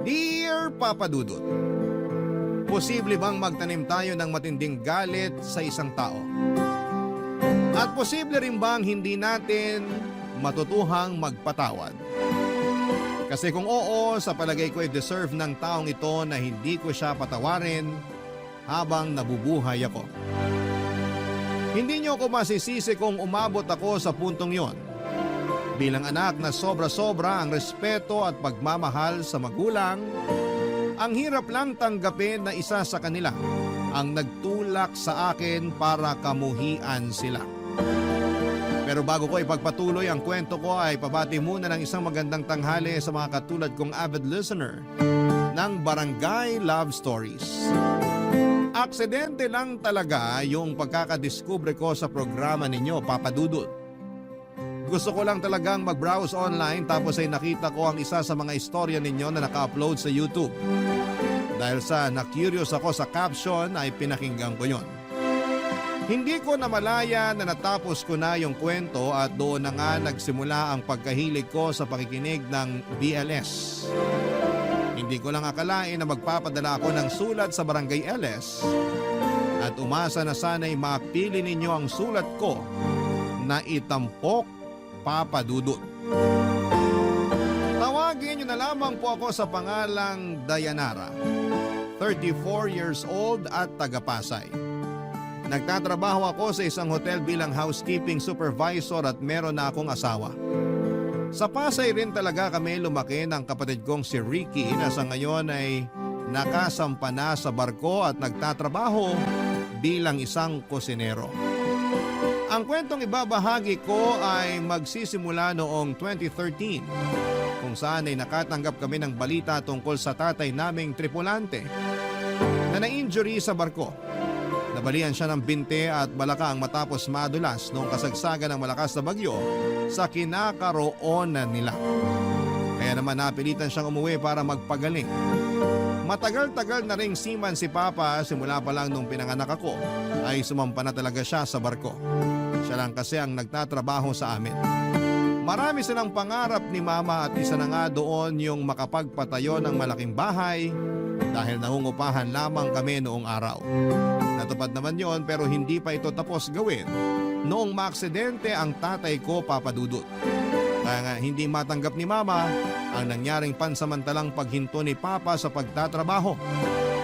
Dear Papa Dudut, posible bang magtanim tayo ng matinding galit sa isang tao? At posible rin bang hindi natin matutuhang magpatawad? Kasi kung oo, sa palagay ko ay deserve ng taong ito na hindi ko siya patawarin habang nabubuhay ako. Hindi niyo ako masisisi kung umabot ako sa puntong yon. Bilang anak na sobra-sobra ang respeto at pagmamahal sa magulang, ang hirap lang tanggapin na isa sa kanila ang nagtulak sa akin para kamuhian sila. Pero bago ko ipagpatuloy ang kwento ko ay pabati muna ng isang magandang tanghali sa mga katulad kong avid listener ng Barangay Love Stories. Aksidente lang talaga yung pagkakadiskubre ko sa programa ninyo, Papa Dudut. Gusto ko lang talagang mag-browse online tapos ay nakita ko ang isa sa mga istorya ninyo na naka-upload sa YouTube. Dahil sa na-curious ako sa caption ay pinakinggan ko yon. Hindi ko namalaya na natapos ko na yung kwento at doon na nga nagsimula ang pagkahilig ko sa pakikinig ng BLS. Hindi ko lang akalain na magpapadala ako ng sulat sa Barangay LS at umasa na sana'y mapili ninyo ang sulat ko na itampok Papa Dudut. Tawagin niyo na lamang po ako sa pangalang Dayanara, 34 years old at taga-Pasay. Nagtatrabaho ako sa isang hotel bilang housekeeping supervisor at meron na akong asawa. Sa Pasay rin talaga kami lumaki ng kapatid kong si Ricky na sa ngayon ay nakasampa na sa barko at nagtatrabaho bilang isang kusinero. Ang kwentong ibabahagi ko ay magsisimula noong 2013 kung saan ay nakatanggap kami ng balita tungkol sa tatay naming tripulante na na-injury sa barko. Nabalian siya ng binte at balakang matapos madulas noong kasagsagan ng malakas na bagyo sa kinakaroonan nila. Kaya naman napilitan siyang umuwi para magpagaling. Matagal-tagal na ring seaman si Papa, simula pa lang nung pinanganak ako ay sumampa na talaga siya sa barko. Siya lang kasi ang nagtatrabaho sa amin. Marami silang pangarap ni Mama at isa na nga doon yung makapagpatayo ng malaking bahay dahil nangungupahan lamang kami noong araw. Natupad naman yon pero hindi pa ito tapos gawin noong maaksidente ang tatay ko, Papa Dudut. Kaya nga hindi matanggap ni Mama ang nangyaring pansamantalang paghinto ni Papa sa pagtatrabaho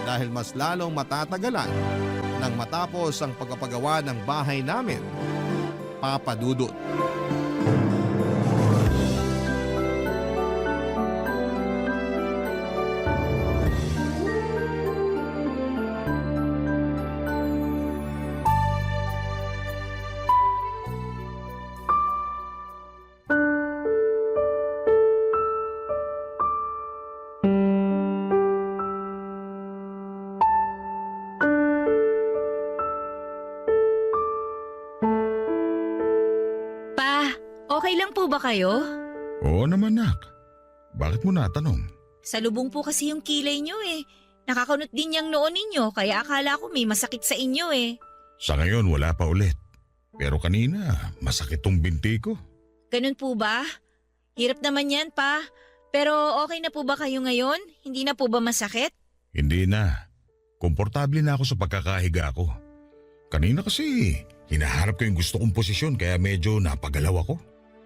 dahil mas lalong matatagalan nang matapos ang pagpapagawa ng bahay namin, Papa Dudut. Okay lang po ba kayo? Oo naman, nak. Bakit mo natanong? Salubong po kasi yung kilay nyo eh. Nakakunot din yung noon ninyo kaya akala ko may masakit sa inyo eh. Sa ngayon wala pa ulit. Pero kanina masakit tong binti ko. Ganun po ba? Hirap naman yan pa. Pero okay na po ba kayo ngayon? Hindi na po ba masakit? Hindi na. Komportable na ako sa pagkakahiga ko. Kanina kasi hinaharap ko yung gusto kong posisyon kaya medyo napagalaw ako.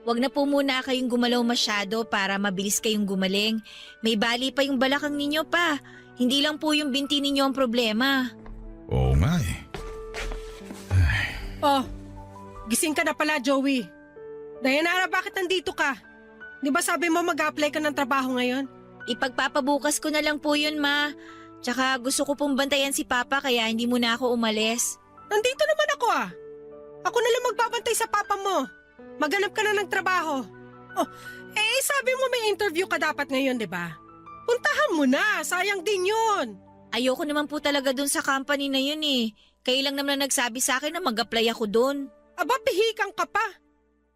Wag na po muna kayong gumalaw masyado para mabilis kayong gumaling. May bali pa yung balakang ninyo pa. Hindi lang po yung binti ninyo ang problema. Oo nga eh. Ay. Oh, gising ka na pala, Joey. Dayanara, bakit nandito ka? Di ba sabi mo mag-apply ka ng trabaho ngayon? Ipagpapabukas ko na lang po yun, Ma. Tsaka gusto ko pong bantayan si Papa kaya hindi muna ako umalis. Nandito naman ako ah. Ako na lang magbabantay sa papa mo. Maghanap ka na ng trabaho. Oh, sabi mo may interview ka dapat ngayon, di ba? Puntahan mo na, sayang din yun. Ayoko naman po talaga dun sa company na yun eh. Kayo lang naman nagsabi sa akin na mag-apply ako dun. Aba, pihikang ka pa.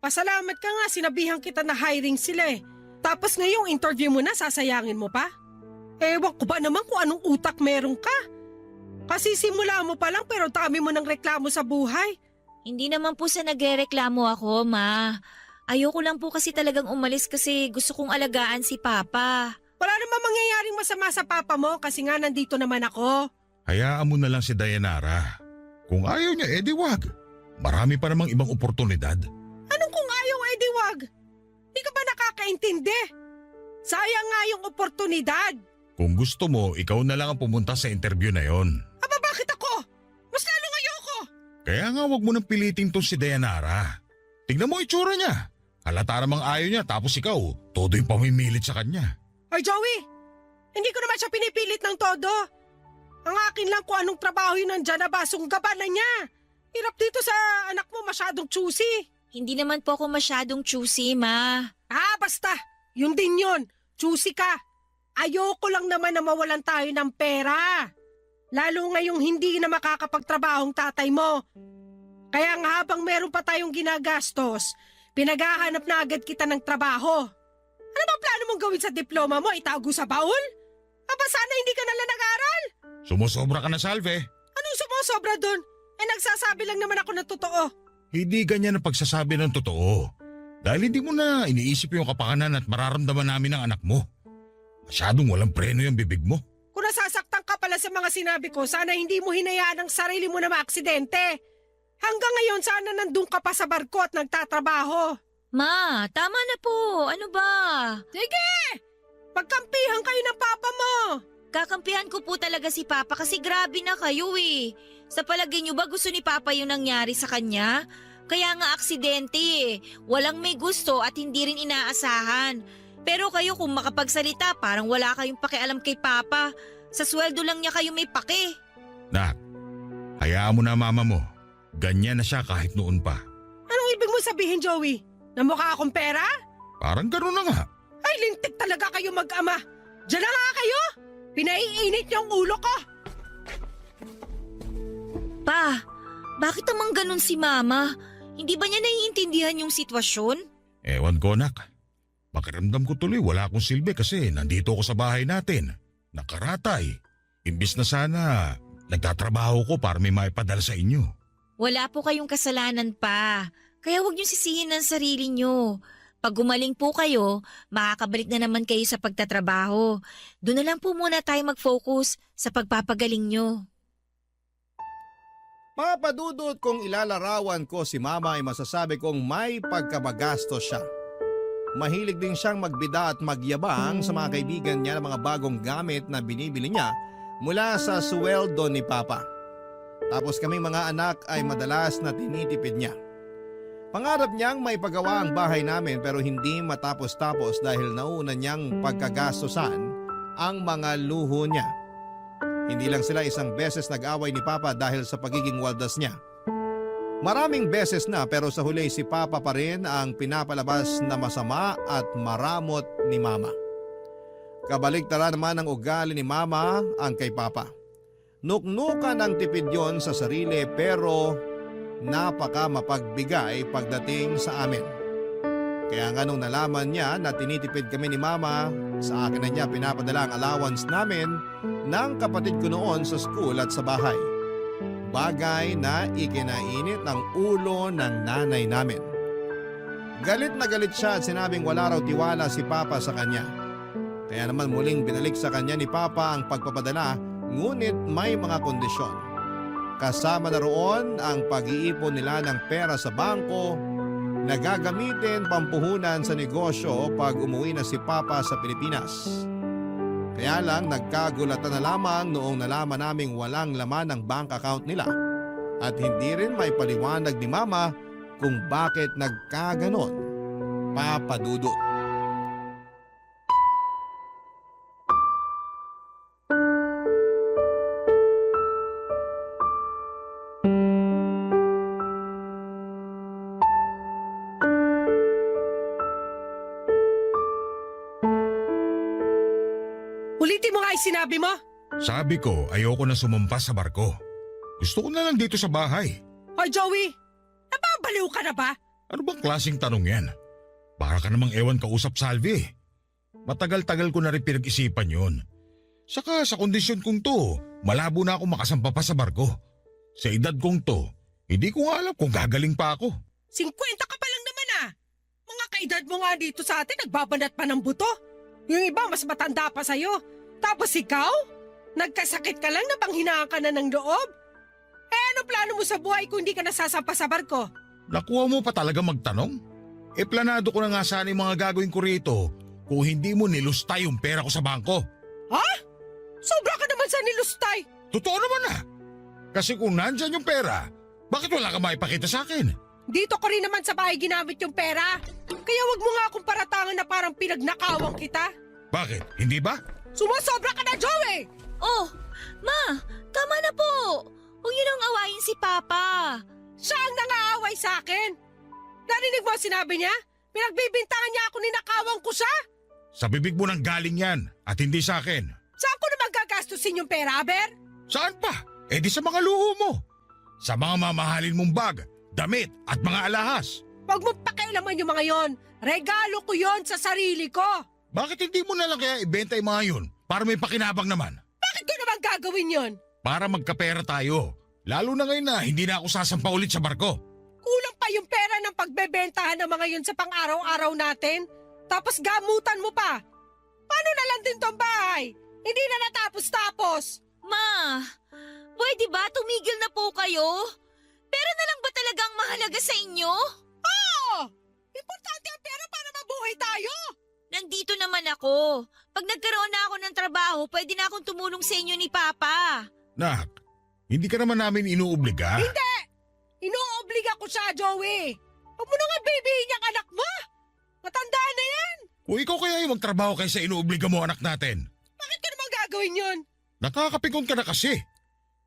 Pasalamat ka nga, sinabihan kita na hiring sila eh. Tapos ngayong interview mo na, sasayangin mo pa? Ewan ko ba naman kung anong utak meron ka? Kasi simula mo pa lang pero dami mo ng reklamo sa buhay. Hindi naman po sa nagrereklamo ako, Ma. Ayoko lang po kasi talagang umalis kasi gusto kong alagaan si Papa. Wala namang mangyayaring masama sa papa mo kasi nga nandito naman ako. Hayaan mo na lang si Dayanara. Kung ayaw niya, edi wag. Marami pa namang ibang oportunidad. Anong kung ayaw, edi wag? Di ka ba nakakaintindi? Sayang nga yung oportunidad. Kung gusto mo, ikaw na lang ang pumunta sa interview na yon. Aba, bakit ako? Mas lalong ayoko. Kaya nga wag mo nang piliting tong si Dayanara. Tignan mo itsura niya. Halata namang ayaw niya tapos ikaw, todo yung pamimilit sa kanya. Ay, Joey, hindi ko naman siya pinipilit ng todo. Ang akin lang kung anong trabaho yun nandyan na basong gaba na niya. Hirap dito sa anak mo masyadong choosy. Hindi naman po ako masyadong choosy, Ma. Ah, basta. Yun din yun. Choosy ka. Ayoko lang naman na mawalan tayo ng pera. Lalo ngayong hindi na makakapagtrabahong tatay mo. Kaya nga habang meron pa tayong ginagastos, pinaghahanap na agad kita ng trabaho. Ano ba plano mong gawin sa diploma mo? Itago sa baul? Aba sana hindi ka nalang nag-aral. Sumusobra ka na, Salve. Anong sumusobra dun? Nagsasabi lang naman ako ng totoo. Hindi ganyan ang pagsasabi ng totoo. Dahil hindi mo na iniisip yung kapakanan at mararamdaman namin ng anak mo. Masyadong walang preno yung bibig mo. Kung nasasaktan ka pala sa mga sinabi ko, sana hindi mo hinayaan ang sarili mo na maaksidente. Hanggang ngayon, sana nandun ka pa sa barko at nagtatrabaho. Ma, tama na po. Ano ba? Sige! Pagkampihan kayo ng papa mo. Kakampihan ko po talaga si Papa kasi grabe na kayo eh. Sa palagay niyo ba gusto ni Papa yung nangyari sa kanya? Kaya nga aksidente eh. Walang may gusto at hindi rin inaasahan. Pero kayo kung makapagsalita, parang wala kayong pakialam kay Papa. Sa sweldo lang niya kayo may pake. Nak, hayaan mo na mama mo. Ganyan na siya kahit noon pa. Anong ibig mo sabihin, Joey? Na mukha akong pera? Parang gano'n na nga. Ay, lintik talaga kayo mag-ama. Diyan na nga kayo. Pinaiinit yung ulo ko. Pa, bakit namang ganun si Mama? Hindi ba niya naiintindihan yung sitwasyon? Ewan ko, nak. Pakiramdam ko tuloy wala akong silbi kasi nandito ako sa bahay natin. Nakaratay. Imbis na sana nagtatrabaho ko para may maipadala sa inyo. Wala po kayong kasalanan pa. Kaya huwag niyo sisihin ang sarili niyo. Pag gumaling po kayo, makakabalik na naman kayo sa pagtatrabaho. Doon na lang po muna tayo mag-focus sa pagpapagaling niyo. Papadudot kung ilalarawan ko si Mama ay masasabi kong may pagkabagastos siya. Mahilig din siyang magbida at magyabang sa mga kaibigan niya ng mga bagong gamit na binibili niya mula sa sweldo ni Papa. Tapos kaming mga anak ay madalas na tinitipid niya. Pangarap niyang may pagawa ang bahay namin pero hindi matapos-tapos dahil nauna niyang pagkagastosan ang mga luho niya. Hindi lang sila isang beses nag-away ni Papa dahil sa pagiging waldas niya. Maraming beses na pero sa huli si Papa pa rin ang pinapalabas na masama at maramot ni Mama. Kabaligtaran naman ang ugali ni Mama ang kay Papa. Nuknukan ang tipid yon sa sarili pero napaka mapagbigay pagdating sa amin. Kaya nga nung nalaman niya na tinitipid kami ni Mama, sa akin na niya pinapadala ang allowance namin ng kapatid ko noon sa school at sa bahay. Bagay na ikinainit ng ulo ng nanay namin. Galit na galit siya at sinabing wala raw tiwala si Papa sa kanya. Kaya naman muling binalik sa kanya ni Papa ang pagpapadala ngunit may mga kondisyon. Kasama na roon ang pag-iipon nila ng pera sa bangko na gagamitin pampuhunan sa negosyo pag umuwi na si Papa sa Pilipinas. Kaya lang nagkagulatan na lamang noong nalaman naming walang laman ang bank account nila at hindi rin may paliwanag ni Mama kung bakit nagkaganon. Papadudot. Ulitin mo nga yung sinabi mo. Sabi ko ayoko na sumampas sa barko. Gusto ko na lang dito sa bahay. Hoy, Joey, nababaliw ka na ba? Ano bang klaseng tanong yan? Para ka namang ewan kausap, Salvi. Matagal-tagal ko na rin pinag-isipan yun. Saka sa kondisyon kong to, malabo na ako makasampa pa sa barko. Sa edad kong to, hindi ko nga alam kung gagaling pa ako. 50 ka pa lang naman ah. Mga kaedad mo nga dito sa atin, nagbabanat pa ng buto. Yung iba mas matanda pa sa'yo. Tapos ikaw? Nagkasakit ka lang na panghinaan ka na ng loob? Eh ano plano mo sa buhay kung hindi ka nasasampa sa barko? Nakuha mo pa talaga magtanong? Planado ko na nga sana yung mga gagawin ko rito kung hindi mo nilustay yung pera ko sa bangko. Ha? Sobra ka naman sa nilustay. Totoo naman na. Kasi kung nandyan yung pera, bakit wala ka maipakita sa akin? Dito ko rin naman sa bahay ginamit yung pera. Kaya wag mo nga akong paratangan na parang pinagnakawang kita. Bakit? Hindi ba? Sumusobra ka na, Joey! Oh, Ma, tama na po. Huwag niyo nang awayin si Papa. Siya ang nangaaway sa akin. Narinig mo ang sinabi niya? Pinagbibintangan niya ako, ninakawang ko siya. Sa bibig mo nang galing yan at hindi sa akin. Saan ko naman gagastusin yung pera, Aber? Saan pa? Di sa mga luho mo. Sa mga mamahalin mong bag, damit at mga alahas. Huwag mo pakialaman yung mga yon. Regalo ko yon sa sarili ko. Bakit hindi mo na lang kaya ibenta yung mga yun para may pakinabang naman? Bakit ko naman gagawin yon? Para magkapera tayo. Lalo na ngayon na hindi na ako sasampa ulit sa barko. Kulang pa yung pera ng pagbebentahan ng mga yun sa pang-araw-araw natin. Tapos gamutan mo pa. Paano na lang din tong bahay? Hindi na natapos-tapos. Ma, pwede ba tumigil na po kayo? Pera na lang ba talagang mahalaga sa inyo? Oo! Importante ang pera para mabuhay tayo. Nandito naman ako. Pag nagkaroon na ako ng trabaho, pwede na akong tumulong sa inyo ni Papa. Nak, hindi ka naman namin inuobliga. Hindi! Inuobliga ko siya, Joey. Huwag mo na nga babyhin yung anak mo. Matanda na yan. Kung ikaw kaya yung magtrabaho kaysa inuobliga mo anak natin. Bakit ka naman gagawin yun? Nakakapikon ka na kasi.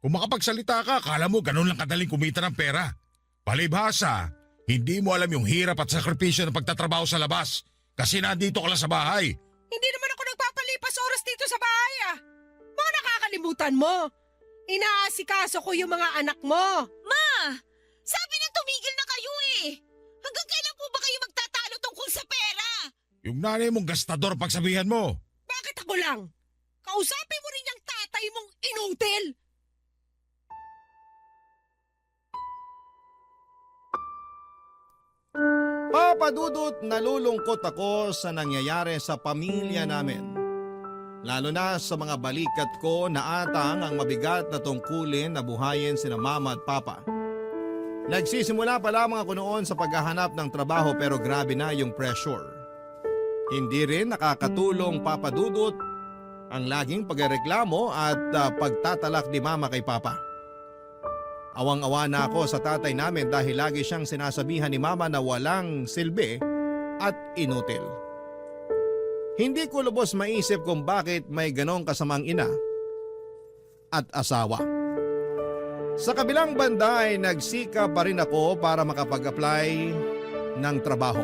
Kung makapagsalita ka, akala mo ganun lang kadaling kumita ng pera. Palibhasa, hindi mo alam yung hirap at sakripisyo ng pagtatrabaho sa labas kasi nandito ka lang sa bahay. Hindi naman ako nagpapalipas oras dito sa bahay ah. Mga nakakalimutan mo. Inaasikaso ko yung mga anak mo. Ma, sabi na tumigil na kayo eh. Hanggang kailan po ba kayo magtatalo tungkol sa pera? Yung nanay mong gastador pagsabihan mo. Bakit ako lang? Kausapin mo rin yung tatay mong inutil. Papa Dudut, nalulungkot ako sa nangyayari sa pamilya namin. Lalo na sa mga balikat ko na atang ang mabigat na tungkulin na buhayin sina Mama at Papa. Nagsisimula pa lamang ako noon sa paghahanap ng trabaho pero grabe na yung pressure. Hindi rin nakakatulong, Papa Dudut, ang laging pagreklamo at pagtatalak ni Mama kay Papa. Awang-awa na ako sa tatay namin dahil lagi siyang sinasabihan ni Mama na walang silbi at inutil. Hindi ko lubos maisip kung bakit may ganong kasamang ina at asawa. Sa kabilang banda ay nagsika pa rin ako para makapag-apply ng trabaho.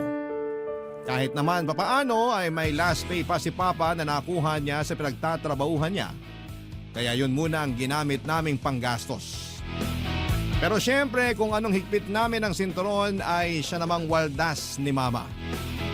Kahit naman papaano ay may last pay pa si Papa na nakuha niya sa pinagtatrabahuhan niya. Kaya yun muna ang ginamit naming panggastos. Pero syempre kung anong higpit namin ng sinturon ay siya namang waldas ni Mama.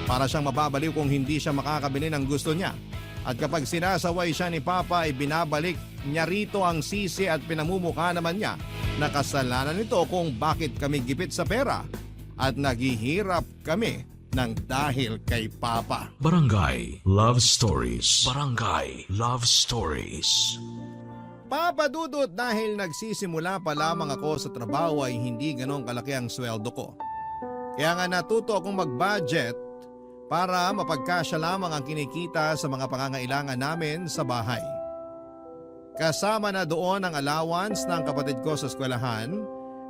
Para siyang mababaliw kung hindi siya makakabili ng gusto niya. At kapag sinasaway siya ni Papa ay binabalik niya rito ang sisi at pinamumukha naman niya na kasalanan nito kung bakit kami gipit sa pera at naghihirap kami ng dahil kay Papa. Barangay Love Stories. Barangay Love Stories. Papa Dudut, dahil nagsisimula pa lamang ako sa trabaho ay hindi ganong kalaki ang sweldo ko. Kaya nga natuto akong mag-budget para mapagkasya lamang ang kinikita sa mga pangangailangan namin sa bahay. Kasama na doon ang allowance ng kapatid ko sa eskwelahan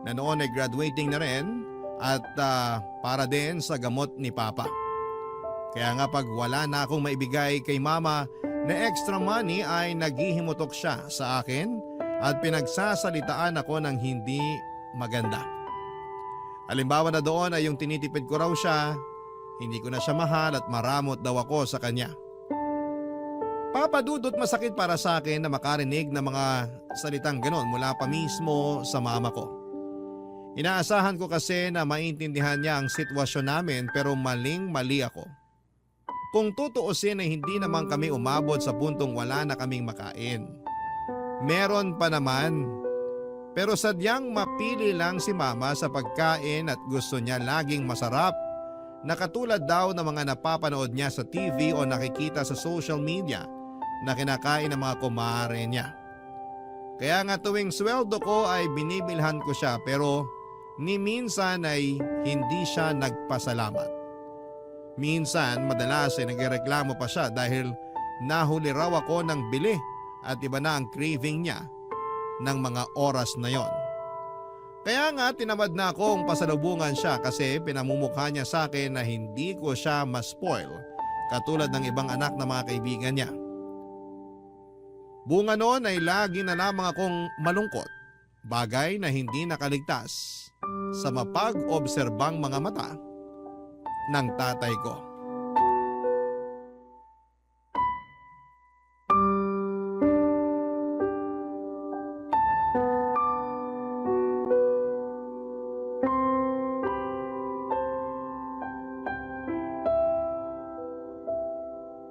na noon ay graduating na rin at para din sa gamot ni Papa. Kaya nga pag wala na akong maibigay kay Mama na extra money ay naghihimutok siya sa akin at pinagsasalitaan ako ng hindi maganda. Halimbawa na doon ay yung tinitipid ko raw siya, hindi ko na siya mahal at maramot daw ako sa kanya. Papa Dudut, masakit para sa akin na makarinig ng mga salitang ganon mula pa mismo sa mama ko. Inaasahan ko kasi na maintindihan niya ang sitwasyon namin pero maling-mali ako. Kung tutuusin ay hindi naman kami umabot sa puntong wala na kaming makain. Meron pa naman. Pero sadyang mapili lang si Mama sa pagkain at gusto niya laging masarap na katulad daw ng mga napapanood niya sa TV o nakikita sa social media na kinakain ng mga kumare niya. Kaya nga tuwing sweldo ko ay binibilhan ko siya pero ni minsan ay hindi siya nagpasalamat. Minsan madalas ay nagreklamo pa siya dahil nahuli raw ako ng bili at iba na ang craving niya ng mga oras na yon. Kaya nga tinamad na akong pasalubungan siya kasi pinamumukha niya sa akin na hindi ko siya ma-spoil katulad ng ibang anak na mga kaibigan niya. Bunga noon ay lagi na lamang akong malungkot, bagay na hindi nakaligtas sa mapag-obserbang mga mata ng tatay ko.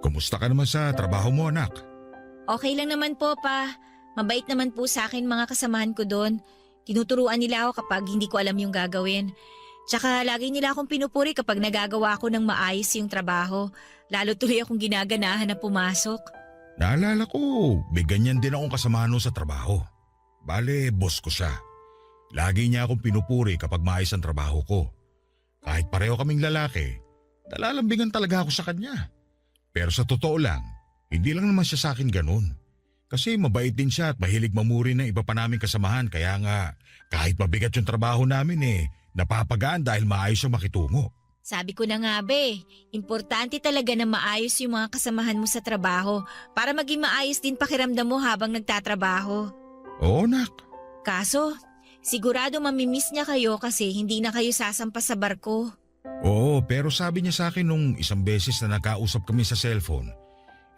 Kumusta ka naman sa trabaho mo, anak? Okay lang naman po, pa. Mabait naman po sa akin mga kasamahan ko doon. Tinuturuan nila ako kapag hindi ko alam yung gagawin. Tsaka lagi nila akong pinupuri kapag nagagawa ko ng maayos yung trabaho. Lalo tuloy akong ginaganahan na pumasok. Naalala ko, may ganyan din akong kasamahan sa trabaho. Bale, boss ko siya. Lagi niya akong pinupuri kapag maayos ang trabaho ko. Kahit pareho kaming lalaki, nalalambingan talaga ako sa kanya. Pero sa totoo lang, hindi lang naman siya sa akin ganun. Kasi mabait din siya at mahilig mamuri ng iba pa naming kasamahan kaya nga kahit mabigat yung trabaho namin napapagaan dahil maayos yung makitungo. Sabi ko na nga be, importante talaga na maayos yung mga kasamahan mo sa trabaho para maging maayos din pakiramdam mo habang nagtatrabaho. Oo, nak. Kaso, sigurado mamimiss niya kayo kasi hindi na kayo sasampa sa barko. Oo, pero sabi niya sa akin nung isang beses na nagkausap kami sa cellphone,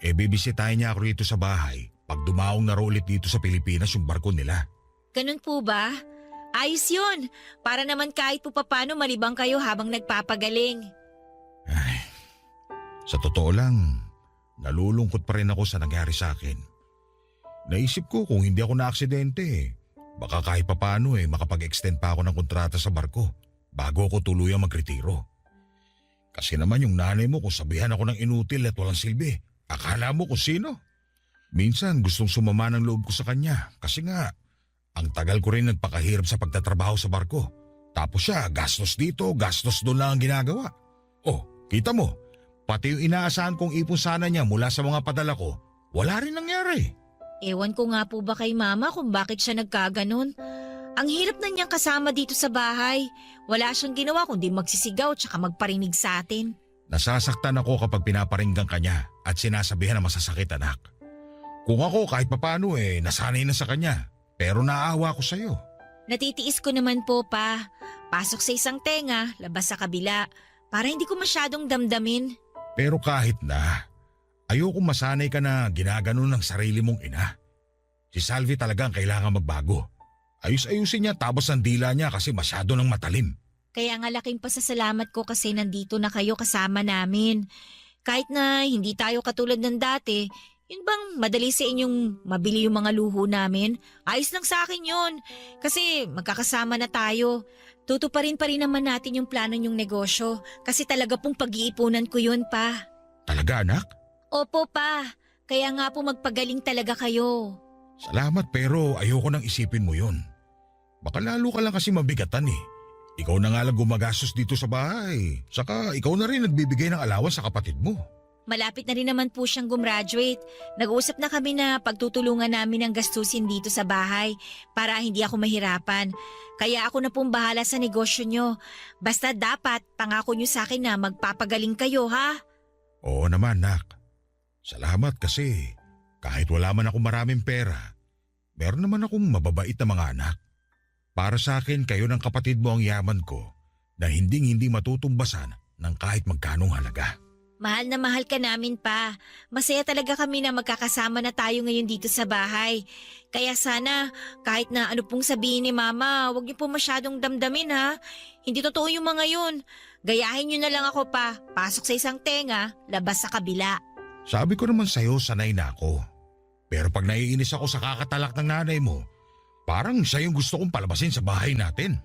bibisitahin niya ako rito sa bahay pag dumaong na raw ulit dito sa Pilipinas yung barko nila. Ganun po ba? Ayos yun. Para naman kahit po papano malibang kayo habang nagpapagaling. Ay, sa totoo lang, nalulungkot pa rin ako sa nangyari sa akin. Naisip ko kung hindi ako na-aksidente, baka kahit papano makapag-extend pa ako ng kontrata sa barko bago ako tuluyang magretiro. Kasi naman yung nanay mo kung sabihan ako ng inutil at walang silbi, akala mo kung sino? Minsan gustong sumama ng loob ko sa kanya kasi nga ang tagal ko rin nagpakahirap sa pagtatrabaho sa barko. Tapos siya gastos dito, gastos doon lang ang ginagawa. Oh, kita mo, pati yung inaasahan kong ipon sana niya mula sa mga padala ko, wala rin nangyari. Ewan ko nga po ba kay mama kung bakit siya nagkaganon. Ang hirap na niyang kasama dito sa bahay. Wala siyang ginawa kundi magsisigaw tsaka magparinig sa atin. Nasasaktan ako kapag pinaparinggan ka niya at sinasabihan na masasakit, anak. Kung ako kahit papano nasanay na sa kanya, pero naaawa ko sa'yo. Natitiis ko naman po pa. Pasok sa isang tenga, labas sa kabila. Para hindi ko masyadong damdamin. Pero kahit na, ayoko masanay ka na ginaganon ng sarili mong ina. Si Salvi talagang kailangan magbago. Ayus-ayusin niya tapos ang dila niya kasi masyado nang matalim. Kaya nga laking pasasalamat ko kasi nandito na kayo kasama namin. Kahit na hindi tayo katulad ng dati, yun bang madali sa inyong mabili yung mga luho namin? Ayos lang sa akin yun. Kasi magkakasama na tayo. Tutuparin pa rin naman natin yung plano yung negosyo. Kasi talaga pong pag-iipunan ko yun pa. Talaga, anak? Opo pa. Kaya nga po magpagaling talaga kayo. Salamat pero ayoko nang isipin mo yun. Baka lalo ka lang kasi mabigatan Ikaw na nga lang gumagastos dito sa bahay. Saka ikaw na rin nagbibigay ng allowance sa kapatid mo. Malapit na rin naman po siyang gumraduate. Nag-uusap na kami na pagtutulungan namin ang gastusin dito sa bahay para hindi ako mahirapan. Kaya ako na pong bahala sa negosyo nyo. Basta dapat pangako nyo sa akin na magpapagaling kayo, ha? Oo naman, nak. Salamat kasi kahit wala man akong maraming pera, meron naman akong mababait na mga anak. Para sa akin, kayo ng kapatid mo ang yaman ko na hindi matutumbasan ng kahit magkanong halaga. Mahal na mahal ka namin pa. Masaya talaga kami na magkakasama na tayo ngayon dito sa bahay. Kaya sana kahit na ano pong sabihin ni Mama, huwag niyo po masyadong damdamin ha. Hindi totoo yung mga yun. Gayahin niyo na lang ako pa. Pasok sa isang tenga, labas sa kabila. Sabi ko naman sa'yo, sanay na ako. Pero pag naiinis ako sa kakatalak ng nanay mo, parang siya yung gusto kong palabasin sa bahay natin.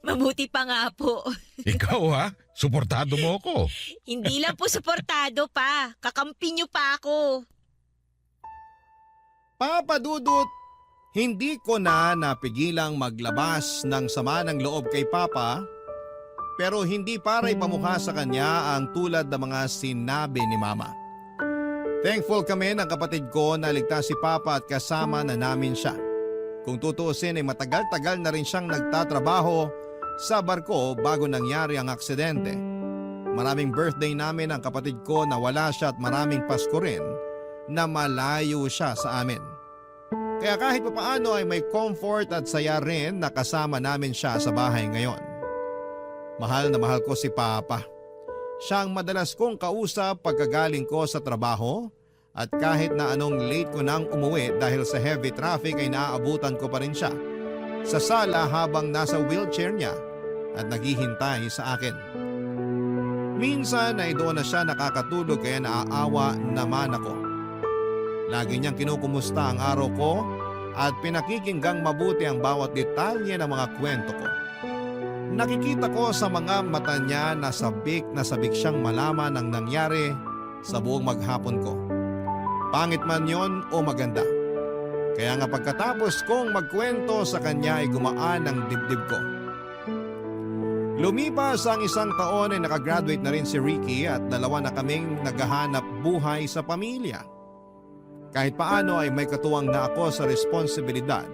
Mabuti pa nga po. Ikaw ha, suportado mo ako. Hindi lang po suportado pa. Kakampi niyo pa ako. Papa Dudut, hindi ko na napigilang maglabas ng sama ng loob kay Papa, pero hindi para ipamukha sa kanya ang tulad ng mga sinabi ni Mama. Thankful kami ng kapatid ko na ligtas si Papa at kasama na namin siya. Kung tutuusin ay matagal-tagal na rin siyang nagtatrabaho sa barko bago nangyari ang aksidente. Maraming birthday namin ang kapatid ko na wala siya at maraming Pasko rin na malayo siya sa amin. Kaya kahit papaano ay may comfort at saya rin na kasama namin siya sa bahay ngayon. Mahal na mahal ko si Papa. Siya ang madalas kong kausap pagkagaling ko sa trabaho at kahit na anong late ko nang umuwi dahil sa heavy traffic ay naaabutan ko pa rin siya sa sala habang nasa wheelchair niya at naghihintay sa akin. Minsan ay doon na siya nakakatulog kaya naaawa naman ako. Lagi niyang kinukumusta ang araw ko at pinakikinggang mabuti ang bawat detalye ng mga kwento ko. Nakikita ko sa mga mata niya na sabik siyang malaman ang nangyari sa buong maghapon ko. Pangit man yon o maganda. Kaya nga pagkatapos kong magkwento sa kanya ay gumaan ang dibdib ko. Lumipas ang 1 taon ay nakagraduate na rin si Ricky at 2 na kaming naghahanap buhay sa pamilya. Kahit paano ay may katuwang na ako sa responsibilidad,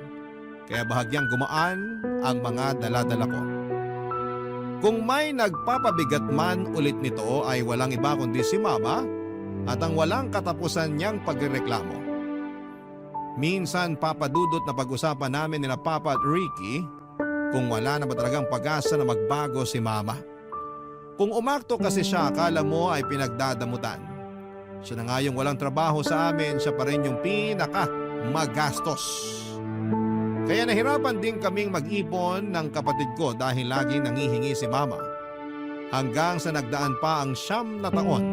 kaya bahagyang gumaan ang mga dala-dala ko. Kung may nagpapabigat man ulit nito ay walang iba kundi si Mama at ang walang katapusan niyang pagrereklamo. Minsan papadudot na pag-usapan namin nila Papa at Ricky kung wala na ba talagang pag-asa na magbago si Mama. Kung umakto kasi siya akala mo ay pinagdadamutan. Siya na nga yung walang trabaho sa amin, siya pa rin yung pinaka magastos. Kaya nahirapan din kaming mag-ipon ng kapatid ko dahil laging nangihingi si Mama. Hanggang sa nagdaan pa ang 9 na taon,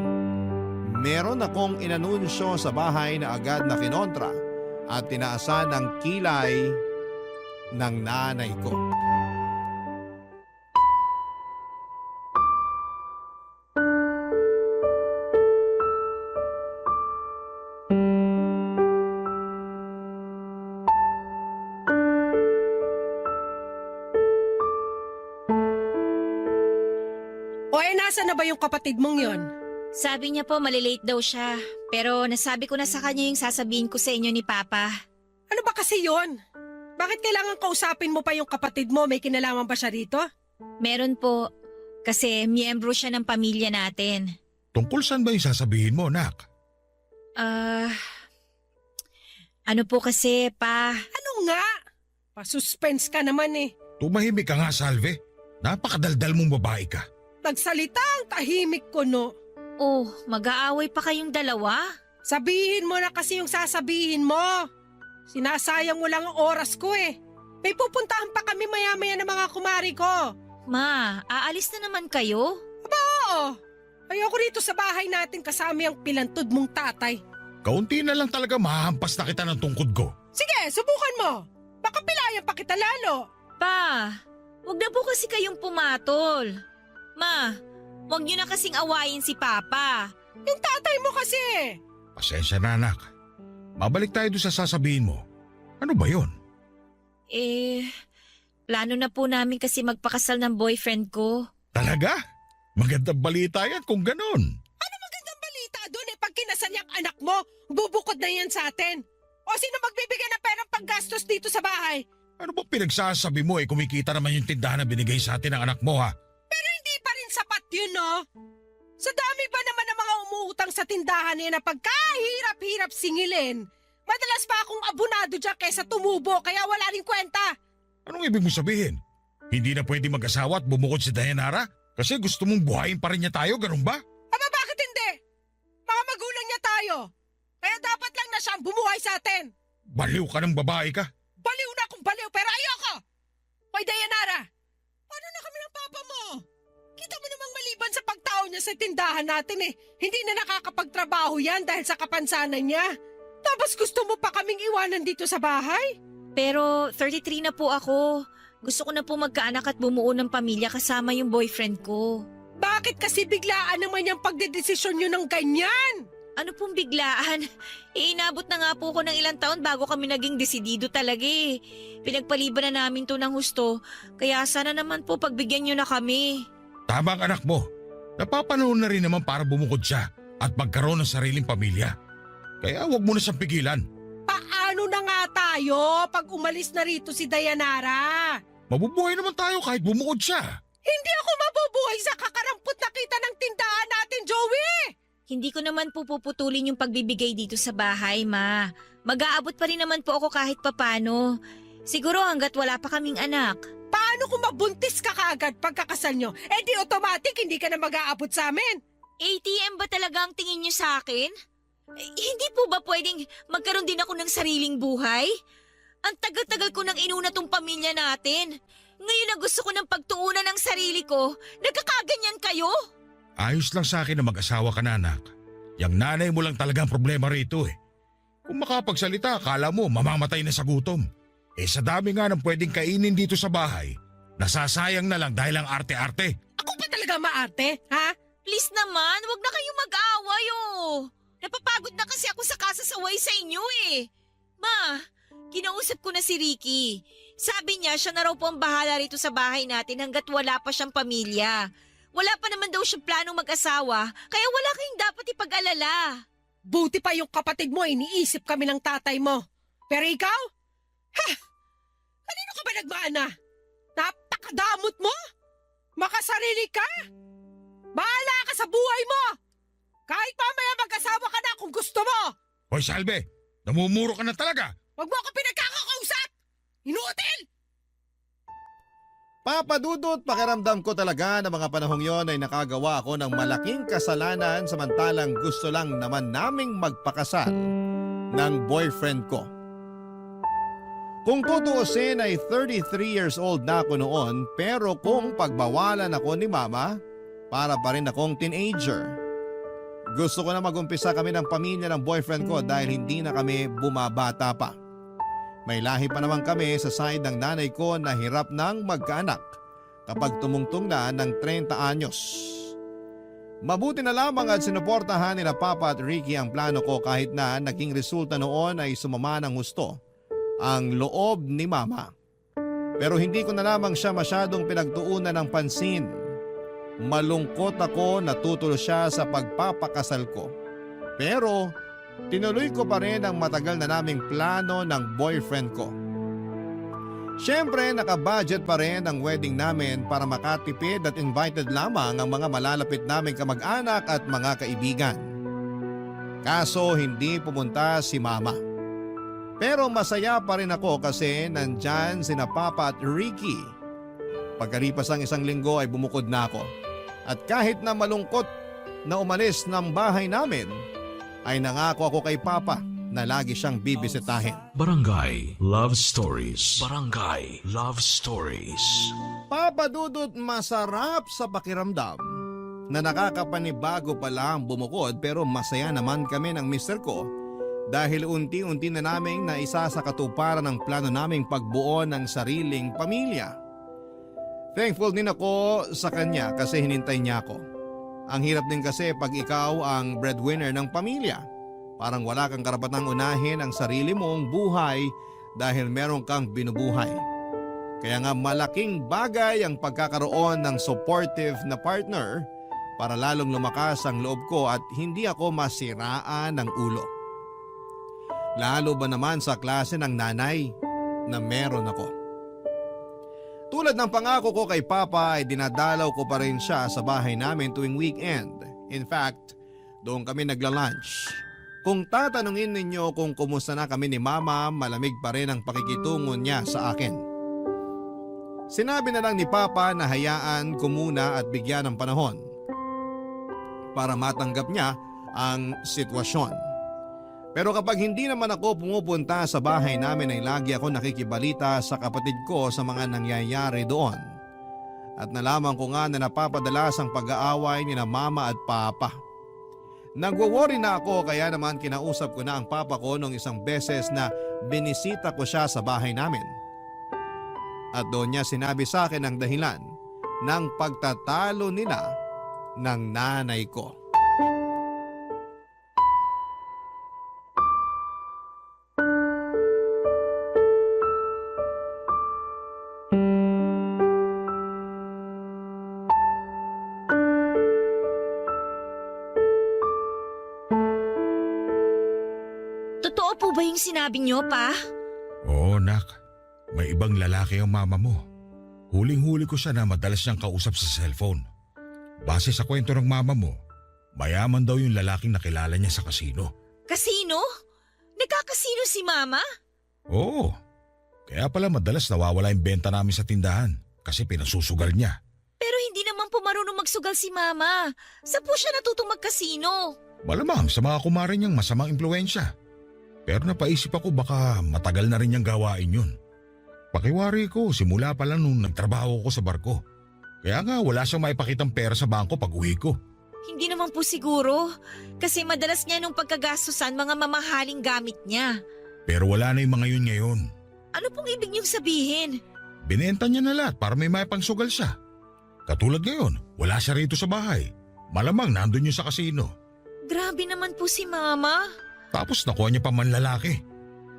meron akong inanunsyo sa bahay na agad na kinontra at tinaasan ng kilay ng nanay ko. O nasa na ba yung kapatid mong yon? Sabi niya po malilate daw siya. Pero nasabi ko na sa kanya yung sasabihin ko sa inyo ni Papa. Ano ba kasi yon? Bakit kailangan kausapin mo pa yung kapatid mo? May kinalaman ba siya rito? Meron po. Kasi miyembro siya ng pamilya natin. Tungkol saan ba yung sasabihin mo, Nak? Ano po kasi, Pa? Ano nga? Pa-suspense ka naman eh. Tumahimik ka nga, Salve. Napakadaldal mong babae ka. Nagsalita ang tahimik ko, no? Oh, mag-aaway pa kayong dalawa? Sabihin mo na kasi yung sasabihin mo. Sinasayang mo lang ang oras ko eh. May pupuntahan pa kami maya-maya ng mga kumari ko. Ma, aalis na naman kayo? Oo. Ayoko rito sa bahay natin kasama yung pilantod mong tatay. Kaunti na lang talaga mahampas na kita ng tungkod ko. Sige, subukan mo. Baka pilayan pa kita lalo. Pa, wag na po kasi kayong pumatol. Ma, wag niyo na kasing awayin si Papa. Yung tatay mo kasi. Pasensya na, anak. Mabalik tayo doon sa sasabihin mo. Ano ba yon? Plano na po namin kasi magpakasal ng boyfriend ko. Talaga? Magandang balita yan kung ganon. Ano magandang balita doon eh? Pag kinasal niyang anak mo, bubukod na yan sa atin. O sino magbibigay ng perang panggastos dito sa bahay? Ano ba pinagsasabi mo kumikita naman yung tindahan na binigay sa atin ng anak mo ha? Pero hindi pa rin sapat yun, no? Sa dami ba naman ng mga umuutang sa tindahan na pagkahirap-hirap singilin, madalas pa akong abunado dyan kaysa tumubo kaya wala rin kwenta. Anong ibig mo sabihin? Hindi na pwede mag-asawa at bumukod si Dayanara? Kasi gusto mong buhayin pa rin niya tayo, ganun ba? Aba bakit hindi? Mga magulang niya tayo. Kaya dapat lang na siyang bumuhay sa atin. Baliw ka ng babae ka. Baliw na akong baliw pero ayoko! Hoy Dayanara, paano na kami ng papa mo? Kita mo namang maliban sa pagtao niya sa tindahan natin hindi na nakakapagtrabaho yan dahil sa kapansanan niya. Tapos gusto mo pa kaming iwanan dito sa bahay? Pero 33 na po ako. Gusto ko na po magkaanak at bumuo ng pamilya kasama yung boyfriend ko. Bakit kasi biglaan naman yung pagdedesisyon nyo ng ganyan? Ano pong biglaan? Inabot na nga po ko ng ilang taon bago kami naging desidido talaga eh. Pinagpaliban na namin to ng husto, kaya sana naman po pagbigyan nyo na kami. Tama ang anak mo. Napapanahon na rin naman para bumukod siya at magkaroon ng sariling pamilya. Kaya huwag mo na siyang pigilan. Paano na nga tayo pag umalis na rito si Dayanara? Mabubuhay naman tayo kahit bumukod siya. Hindi ako mabubuhay sa kakarampot na kita ng tindahan natin, Joey! Hindi ko naman po puputulin yung pagbibigay dito sa bahay, Ma. Mag-aabot pa rin naman po ako kahit papano. Siguro hanggat wala pa kaming anak. Paano kung mabuntis ka kaagad pagkakasal nyo? Eh di automatic hindi ka na mag-aabot sa amin. ATM ba talaga ang tingin niyo sa akin? Hindi po ba pwedeng magkaroon din ako ng sariling buhay? Ang tagal-tagal ko nang inuna tong pamilya natin. Ngayon na gusto ko ng pagtuunan ng sarili ko, nagkakaganyan kayo? Ayos lang sa akin na mag-asawa ka na, anak. Yang nanay mo lang talaga ang problema rito eh. Kung makapagsalita, akala mo mamamatay na sa gutom. Eh sa dami nga ng pwedeng kainin dito sa bahay, nasasayang na lang dahil ang arte-arte. Ako pa talaga maarte, ha? Please naman, wag na kayong mag-away oh. Napapagod na kasi ako sa kasasaway sa inyo eh. Ma, kinausap ko na si Ricky. Sabi niya siya na raw po ang bahala rito sa bahay natin hanggat wala pa siyang pamilya. Wala pa naman daw siyang planong mag-asawa, kaya wala kayong dapat ipag-alala. Buti pa yung kapatid mo, iniisip kami ng tatay mo. Pero ikaw? Ha? Kanino ka ba nagmana? Napakadamot mo? Makasarili ka? Bahala ka sa buhay mo! Kahit mamaya mag-asawa ka na kung gusto mo! Hoy Salve, namumuro ka na talaga. Huwag mo ako pinagkakausap! Inutil! Papadudot, pakiramdam ko talaga na mga panahong yon ay nakagawa ako ng malaking kasalanan samantalang gusto lang naman naming magpakasal ng boyfriend ko. Kung tutuusin ay 33 years old na ako noon pero kung pagbawalan ako ni mama, para pa rin akong teenager. Gusto ko na magumpisa kami ng pamilya ng boyfriend ko dahil hindi na kami bumabata pa. May lahi pa naman kami sa side ng nanay ko na hirap ng magkaanak kapag tumungtong na ng 30 anyos. Mabuti na lamang at sinuportahan nila Papa at Ricky ang plano ko kahit na naging resulta noon ay sumama ng husto ang loob ni Mama. Pero hindi ko na lamang siya masyadong pinagtuunan ng pansin. Malungkot ako na tutulo siya sa pagpapakasal ko. Pero tinuloy ko pa rin ang matagal na naming plano ng boyfriend ko. Siyempre nakabudget pa rin ang wedding namin para makatipid at invited lamang ang mga malalapit naming kamag-anak at mga kaibigan. Kaso hindi pumunta si Mama. Pero masaya pa rin ako kasi nandyan sina Papa at Ricky. Pagkalipas ang isang linggo ay bumukod na ako. At kahit na malungkot na umalis ng bahay namin, ay nangako ako kay Papa na lagi siyang bibisitahin. Barangay Love Stories. Barangay Love Stories. Papa Dudut, masarap sa pakiramdam na nakakapanibago pala ang bumukod pero masaya naman kami ng mister ko dahil unti-unti na naming naisa sa katuparan ng plano naming pagbuo ng sariling pamilya. Thankful din ako sa kanya kasi hinintay niya ako. Ang hirap din kasi pag ikaw ang breadwinner ng pamilya. Parang wala kang karapatang unahin ang sarili mong buhay dahil meron kang binubuhay. Kaya nga malaking bagay ang pagkakaroon ng supportive na partner para lalong lumakas ang loob ko at hindi ako masiraan ng ulo. Lalo ba naman sa klase ng nanay na meron ako. Tulad ng pangako ko kay Papa ay dinadalaw ko pa rin siya sa bahay namin tuwing weekend. In fact, doon kami nagla-lunch. Kung tatanungin ninyo kung kumusta na kami ni Mama, malamig pa rin ang pakikitungo niya sa akin. Sinabi na lang ni Papa na hayaan ko muna at bigyan ng panahon para matanggap niya ang sitwasyon. Pero kapag hindi naman ako pumupunta sa bahay namin ay lagi ako nakikibalita sa kapatid ko sa mga nangyayari doon. At nalaman ko nga na napapadalas ang pag-aaway ni na Mama at Papa. Nagwo-worry na ako kaya naman kinausap ko na ang Papa ko nung isang beses na binisita ko siya sa bahay namin. At doon niya sinabi sa akin ang dahilan ng pagtatalo nila ng nanay ko. Totoo po ba yung sinabi niyo, Pa? Oo, nak. May ibang lalaki ang mama mo. Huling-huli ko siya na madalas niyang kausap sa cellphone. Base sa kwento ng mama mo, mayaman daw yung lalaking nakilala niya sa kasino. Kasino? Nagkakasino si Mama? Oo. Kaya pala madalas nawawala yung benta namin sa tindahan kasi pinasusugal niya. Pero hindi naman po marunong magsugal si Mama. Saan po siya natutong magkasino? Malamang sa mga kumare niyang masamang impluensya. Pero napaisip ako baka matagal na rin niyang gawain yun. Pakiwari ko simula pa lang nung nagtrabaho ko sa barko. Kaya nga wala siyang maipakitang pera sa bangko pag uwi ko. Hindi naman po siguro. Kasi madalas niya nung pagkagastusan mga mamahaling gamit niya. Pero wala na yung mga yun ngayon. Ano pong ibig niyong sabihin? Binenta niya na lahat para may maipangsugal siya. Katulad ngayon, wala siya rito sa bahay. Malamang nandun yun sa kasino. Grabe naman po si Mama. Tapos nakuha niya pa man lalaki.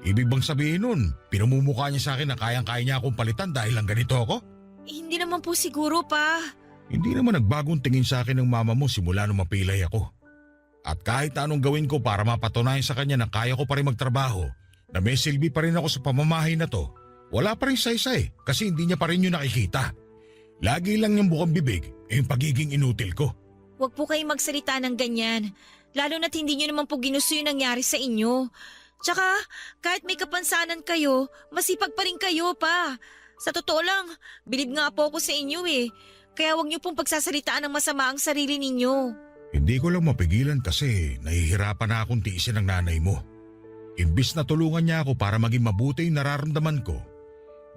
Ibig bang sabihin nun, pinamumukha niya sa akin na kayang-kaya niya akong palitan dahil lang ganito ako? Hindi naman po siguro, Pa. Hindi naman nagbagong tingin sa akin ng mama mo simula nung mapilay ako. At kahit na anong gawin ko para mapatunayan sa kanya na kaya ko pa rin magtrabaho, na may silbi pa rin ako sa pamamahay na to, wala pa rin saysay kasi hindi niya pa rin yun nakikita. Lagi lang niyang bukang bibig yung pagiging inutil ko. Huwag po kayong magsalita ng ganyan. Lalo na't hindi niyo naman po ginusto yung nangyari sa inyo. Tsaka, kahit may kapansanan kayo, masipag pa rin kayo, Pa. Sa totoo lang, bilib nga po ako sa inyo eh. Kaya huwag niyo pong pagsasalitaan ng masama ang sarili ninyo. Hindi ko lang mapigilan kasi nahihirapan na akong tiisin ng nanay mo. Imbis na tulungan niya ako para maging mabuti yung nararamdaman ko,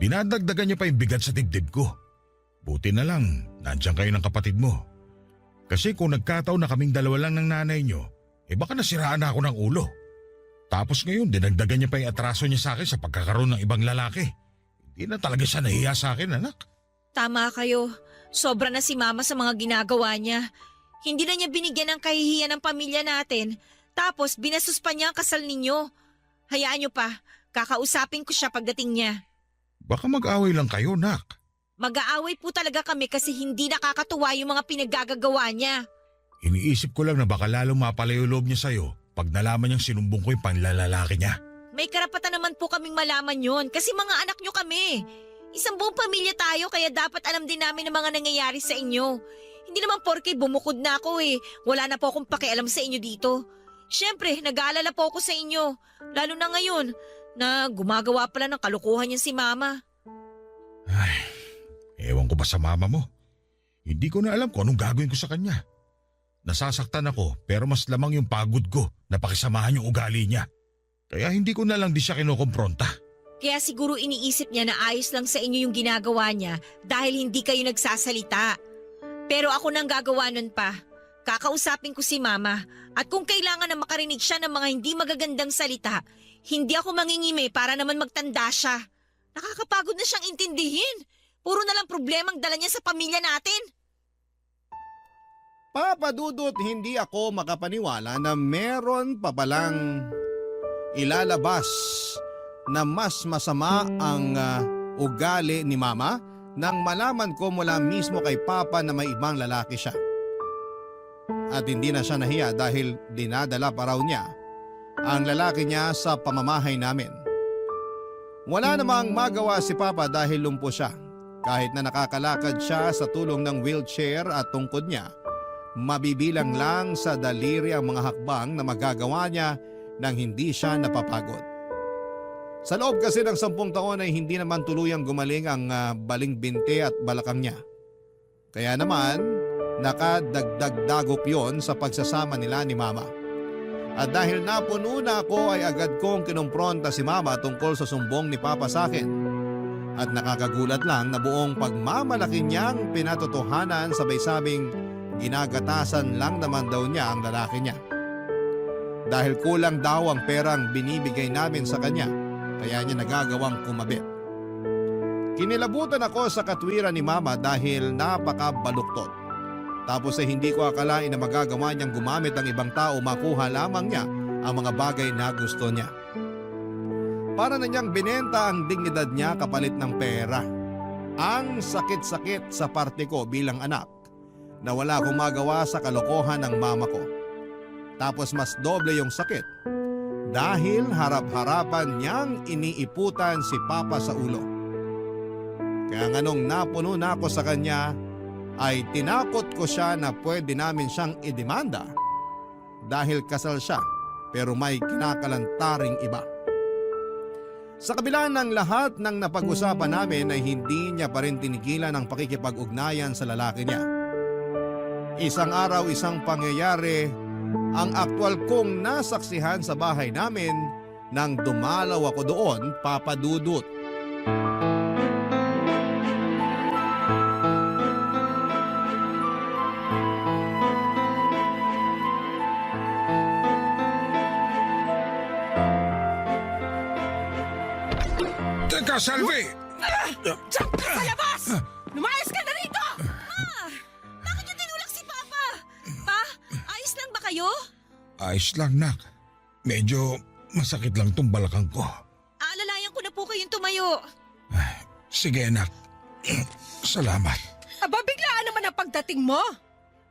dinadagdagan niya pa yung bigat sa dibdib ko. Buti na lang, nandiyan kayo ng kapatid mo. Kasi kung nagkataon na kaming dalawa lang ng nanay niyo, baka nasiraan na ako ng ulo. Tapos ngayon, dinagdagan niya pa yung atraso niya sa akin sa pagkakaroon ng ibang lalaki. Hindi na talaga siya nahiya sa akin, anak. Tama kayo. Sobra na si Mama sa mga ginagawa niya. Hindi na niya binigyan ng kahihiyan ng pamilya natin. Tapos binastos pa niya ang kasal ninyo. Hayaan niyo pa. Kakausapin ko siya pagdating niya. Baka mag-away lang kayo, nak. Mag-aaway po talaga kami kasi hindi nakakatuwa yung mga pinaggagawa niya. Iniisip ko lang na baka lalong mapalayo loob niya sa'yo pag nalaman niyang sinumbong ko yung panlalalaki niya. May karapatan naman po kaming malaman yon kasi mga anak niyo kami. Isang buong pamilya tayo kaya dapat alam din namin ang mga nangyayari sa inyo. Hindi naman porke bumukod na ako eh. Wala na po akong pakialam sa inyo dito. Siyempre, nag-aalala po ako sa inyo. Lalo na ngayon na gumagawa pala ng kalukuhan niya si Mama. Ay, ewan ko ba sa mama mo? Hindi ko na alam kung anong gagawin ko sa kanya. Nasasaktan ako pero mas lamang yung pagod ko na pakisamahan yung ugali niya. Kaya hindi ko na lang di siya kinokompronta. Kaya siguro iniisip niya na ayos lang sa inyo yung ginagawa niya dahil hindi kayo nagsasalita. Pero ako nang gagawa nun pa. Kakausapin ko si Mama at kung kailangan na makarinig siya ng mga hindi magagandang salita, hindi ako mangingimi para naman magtanda siya. Nakakapagod na siyang intindihin. Puro na lang problemang dala niya sa pamilya natin. Papa Dudut, hindi ako makapaniwala na meron pa palang ilalabas na mas masama ang ugali ni Mama nang malaman ko mula mismo kay Papa na may ibang lalaki siya. At hindi na siya nahiya dahil dinadala pa raw niya ang lalaki niya sa pamamahay namin. Wala namang magawa si Papa dahil lumpo siya. Kahit na nakakalakad siya sa tulong ng wheelchair at tungkod niya, mabibilang lang sa daliri ang mga hakbang na magagawa niya nang hindi siya napapagod. Sa loob kasi ng 10 taon ay hindi naman tuluyang gumaling ang baling binte at balakang niya. Kaya naman, nakadagdag-dagok yon sa pagsasama nila ni Mama. At dahil napuno na ako ay agad kong kinumpronta si Mama tungkol sa sumbong ni Papa sa akin. At nakakagulat lang na buong pagmamalaki niyang pinatotohanan sabay sabing ginagatasan lang naman daw niya ang lalaki niya. Dahil kulang daw ang perang binibigay namin sa kanya, kaya niya nagagawang kumabit. Kinilabutan ako sa katwiran ni Mama dahil napakabaluktot. Tapos ay hindi ko akalain na magagawa niyang gumamit ng ibang tao makuha lamang niya ang mga bagay na gusto niya. Para na niyang binenta ang dignidad niya kapalit ng pera. Ang sakit-sakit sa parte ko bilang anak na wala akong magawa sa kalokohan ng mama ko. Tapos mas doble yung sakit dahil harap-harapan niyang iniiputan si Papa sa ulo. Kaya nga nung napuno na ako sa kanya ay tinakot ko siya na pwede namin siyang idemanda dahil kasal siya pero may kinakalantaring iba. Sa kabila ng lahat ng napag-usapan namin ay hindi niya pa rin tinigilan ang pakikipag-ugnayan sa lalaki niya. Isang araw, isang pangyayari ang aktwal kong nasaksihan sa bahay namin nang dumalaw ako doon, Papa Dudut. Teka, Salvi! Diyan ka sa labas! Lumayas ka na rito! Bakit niyo tinulak si Papa? Pa, ayos lang ba kayo? Ayos lang, nak. Medyo masakit lang tong balakang ko. Aalalayan ko na po kayong tumayo. Sige, anak. Salamat. Aba, biglaan naman ang pagdating mo.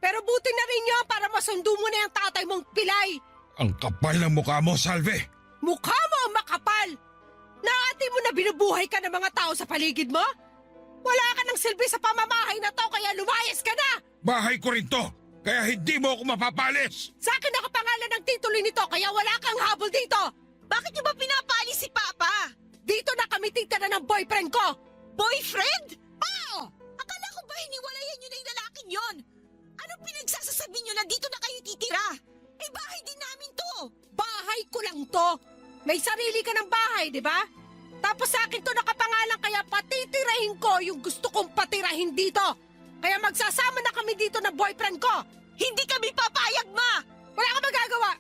Pero buti na rin yun para masundo mo na yung tatay mong pilay. Ang kapal ng mukha mo, Salvi! Mukha mo ang makapal! Naati mo na binubuhay ka ng mga tao sa paligid mo? Wala ka ng silbi sa pamamahay na to kaya lumayas ka na! Bahay ko rin to, kaya hindi mo ako mapapalis! Sa akin nakapangalan ng titulo nito kaya wala kang habol dito! Bakit niyo ba pinapalis si Papa? Dito na kami titira ng boyfriend ko! Boyfriend? Oo! Akala ko ba hiniwalayan niyo na yung lalaking yon? Anong pinagsasasabi niyo na dito na kayo titira? Eh bahay din namin to! Bahay ko lang to! May sarili ka ng bahay, di ba? Tapos sa akin to nakapangalan kaya patitirahin ko yung gusto kong patirahin dito. Kaya magsasama na kami dito ng boyfriend ko. Hindi kami papayag, Ma! Wala ka magagawa.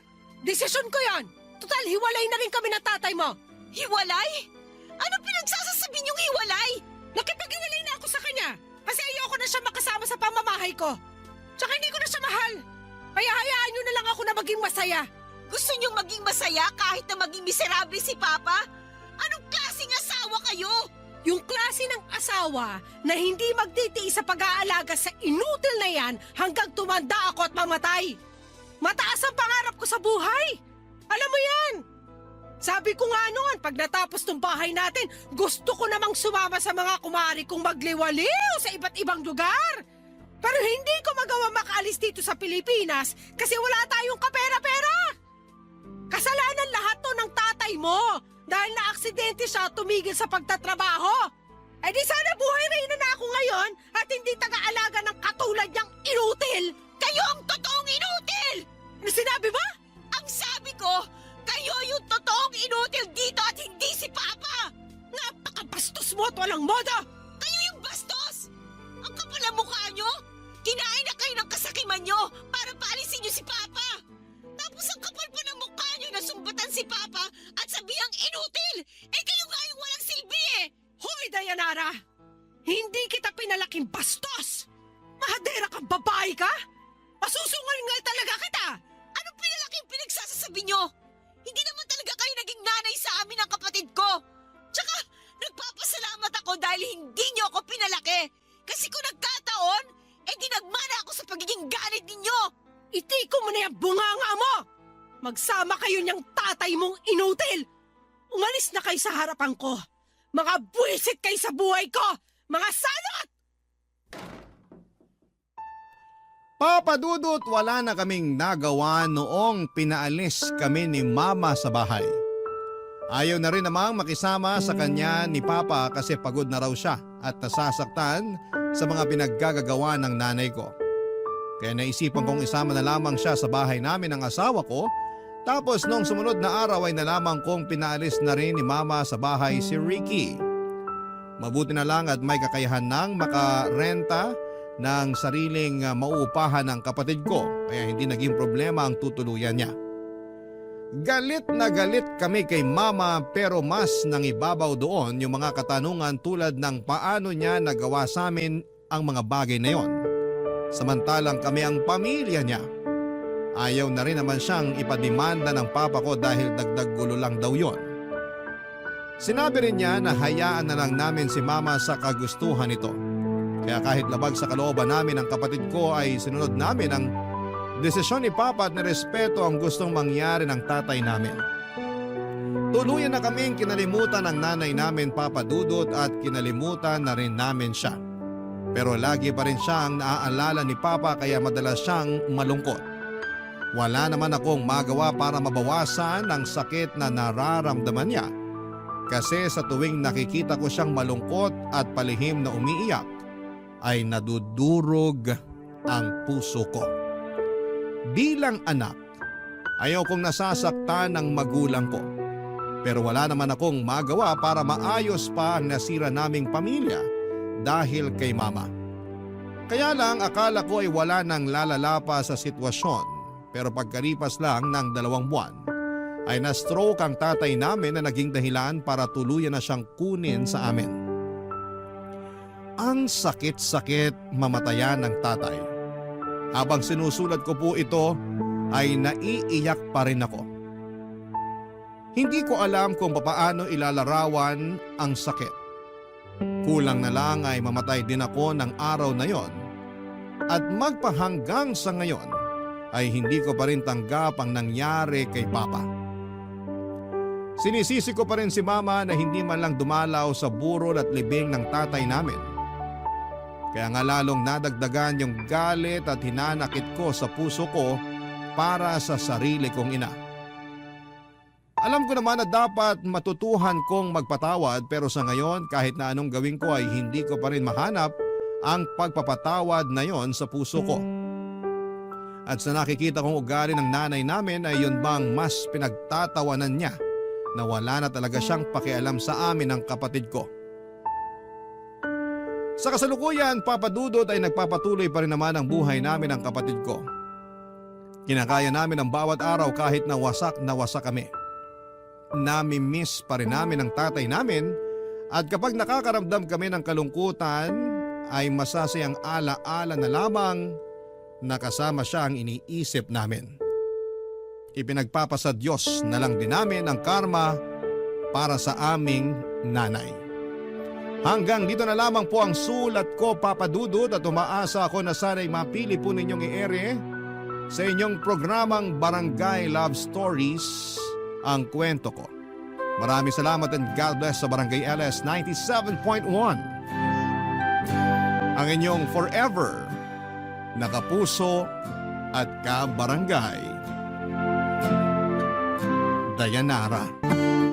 Desisyon ko yon. Total, hiwalay na rin kami ng tatay mo. Hiwalay? Anong pinagsasasabi niyong hiwalay? Nakipag-hiwalay na ako sa kanya. Kasi ayoko na siya makasama sa pamamahay ko. Tsaka hindi ko na siya mahal. Kaya hayaan niyo na lang ako na maging masaya. Gusto niyong maging masaya kahit na maging miserable si Papa? Anong klaseng asawa kayo? Yung klase ng asawa na hindi magtitiis sa pag-aalaga sa inutil na yan hanggang tumanda ako at mamatay. Mataas ang pangarap ko sa buhay. Alam mo yan. Sabi ko nga noon, pag natapos ng bahay natin, gusto ko namang sumama sa mga kumari kong magliwaliw sa iba't ibang lugar. Pero hindi ko magawa makaalis dito sa Pilipinas kasi wala tayong kapera-pera. Kasalanan lahat to ng tatay mo dahil na-aksidente siya tumigil sa pagtatrabaho. Eh di sana buhay reyna na ako ngayon at hindi taga-alaga ng katulad niyang inutil. Kayo ang totoong inutil! Ano sinabi mo? Ang sabi ko, kayo yung totoong inutil dito at hindi si Papa! Napakabastos mo at walang moda! Kayo yung bastos! Ang kapal ang mukha nyo! Kinain na kayo ng kasakiman nyo para paalisin nyo si Papa! Tapos ang kapal pa ng mukha nyo na sumbatan si Papa at sabihang inutil! Eh kayo nga yung walang silbi eh! Hoy, Dayanara! Hindi kita pinalaking bastos! Mahadera kang babae ka? Masusungal-ngal talaga kita! Anong pinalaking pinagsasasabi nyo? Hindi naman talaga kayo naging nanay sa amin ng kapatid ko! Tsaka, nagpapasalamat ako dahil hindi nyo ako pinalaki! Kasi kung nagkataon, eh dinagmana ako sa pagiging galit ninyo! Itiko mo na yung bunganga mo! Magsama kayo niyang tatay mong inutil! Umalis na kayo sa harapan ko! Mga buwisit kayo sa buhay ko! Mga salot! Papa Dudut, wala na kaming nagawa noong pinaalis kami ni Mama sa bahay. Ayaw na rin namang makisama sa kanya ni Papa kasi pagod na raw siya at nasasaktan sa mga pinaggagawa ng nanay ko. Kaya naisipan kong isama na lamang siya sa bahay namin ng asawa ko. Tapos nung sumunod na araw ay nalaman kong pinaalis na rin ni Mama sa bahay si Ricky. Mabuti na lang at may kakayahan ng makarenta ng sariling mauupahan ng kapatid ko kaya hindi naging problema ang tutuluyan niya. Galit na galit kami kay mama pero mas nangibabaw doon yung mga katanungan tulad ng paano niya nagawa sa amin ang mga bagay na yon. Samantalang kami ang pamilya niya. Ayaw na rin naman siyang ipademanda ng papa ko dahil dagdag gulo lang daw yon. Sinabi rin niya na hayaan na lang namin si mama sa kagustuhan nito. Kaya kahit labag sa kalooban namin ang kapatid ko ay sinunod namin ang desisyon ni papa at nirespeto ang gustong mangyari ng tatay namin. Tuluyan na kaming kinalimutan ng nanay namin, Papa Dudut, at kinalimutan na rin namin siya. Pero lagi pa rin siyang naaalala ni papa kaya madalas siyang malungkot. Wala naman akong magawa para mabawasan ang sakit na nararamdaman niya. Kasi sa tuwing nakikita ko siyang malungkot at palihim na umiiyak, ay nadudurog ang puso ko. Bilang anak, ayaw kong nasasaktan ng magulang ko. Pero wala naman akong magawa para maayos pa ang nasira naming pamilya dahil kay mama. Kaya lang akala ko ay wala nang lalala pa sa sitwasyon. Pero pagkalipas lang ng 2 buwan, ay na-stroke ang tatay namin na naging dahilan para tuluyan na siyang kunin sa amin. Ang sakit-sakit mamatayan ng tatay. Habang sinusulat ko po ito ay naiiyak pa rin ako. Hindi ko alam kung papaano ilalarawan ang sakit. Kulang na lang ay mamatay din ako ng araw na yon. At magpahanggang sa ngayon ay hindi ko pa rin tanggap ang nangyari kay papa. Sinisisi ko pa rin si mama na hindi man lang dumalaw sa burol at libing ng tatay namin. Kaya nga lalong nadagdagan yung galit at hinanakit ko sa puso ko para sa sarili kong ina. Alam ko naman na dapat matutuhan kong magpatawad pero sa ngayon kahit na anong gawin ko ay hindi ko pa rin mahanap ang pagpapatawad na yon sa puso ko. At sa nakikita kong ugali ng nanay namin ay yun bang mas pinagtatawanan niya na wala na talaga siyang pakialam sa amin ng kapatid ko. Sa kasalukuyan, Papa Dudut ay nagpapatuloy pa rin naman ang buhay namin ng kapatid ko. Kinakaya namin ang bawat araw kahit na wasak kami. Nami-miss pa rin namin ang tatay namin at kapag nakakaramdam kami ng kalungkutan ay masasayang ala-ala na lamang na kasama siya ang iniisip namin. Ipinagpapasa Diyos na lang din namin ang karma para sa aming nanay. Hanggang dito na lamang po ang sulat ko, Papa Dudut, at umaasa ako na sana'y mapili po ninyong i-ere sa inyong programang Barangay Love Stories ang kwento ko. Maraming salamat and God bless sa Barangay LS 97.1. Ang inyong forever nakapuso at kabarangay, Dayanara.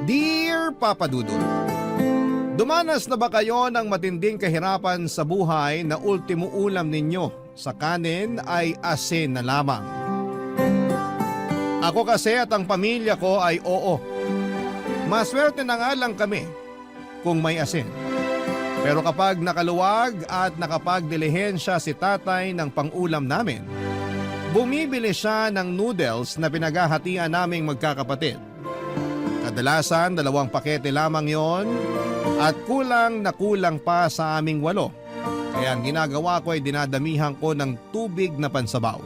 Dear Papa Dudut, dumanas na ba kayo ng matinding kahirapan sa buhay na ultimo ulam ninyo sa kanin ay asin na lamang? Ako kasi at ang pamilya ko ay oo. Maswerte na nga lang kami kung may asin. Pero kapag nakaluwag at nakapagdilihensya si tatay ng pangulam namin, bumibili siya ng noodles na pinaghahatian naming magkakapatid. Kadalasan 2 pakete lamang yon at kulang na kulang pa sa aming 8. Kaya ang ginagawa ko ay dinadamihan ko ng tubig na pansabaw.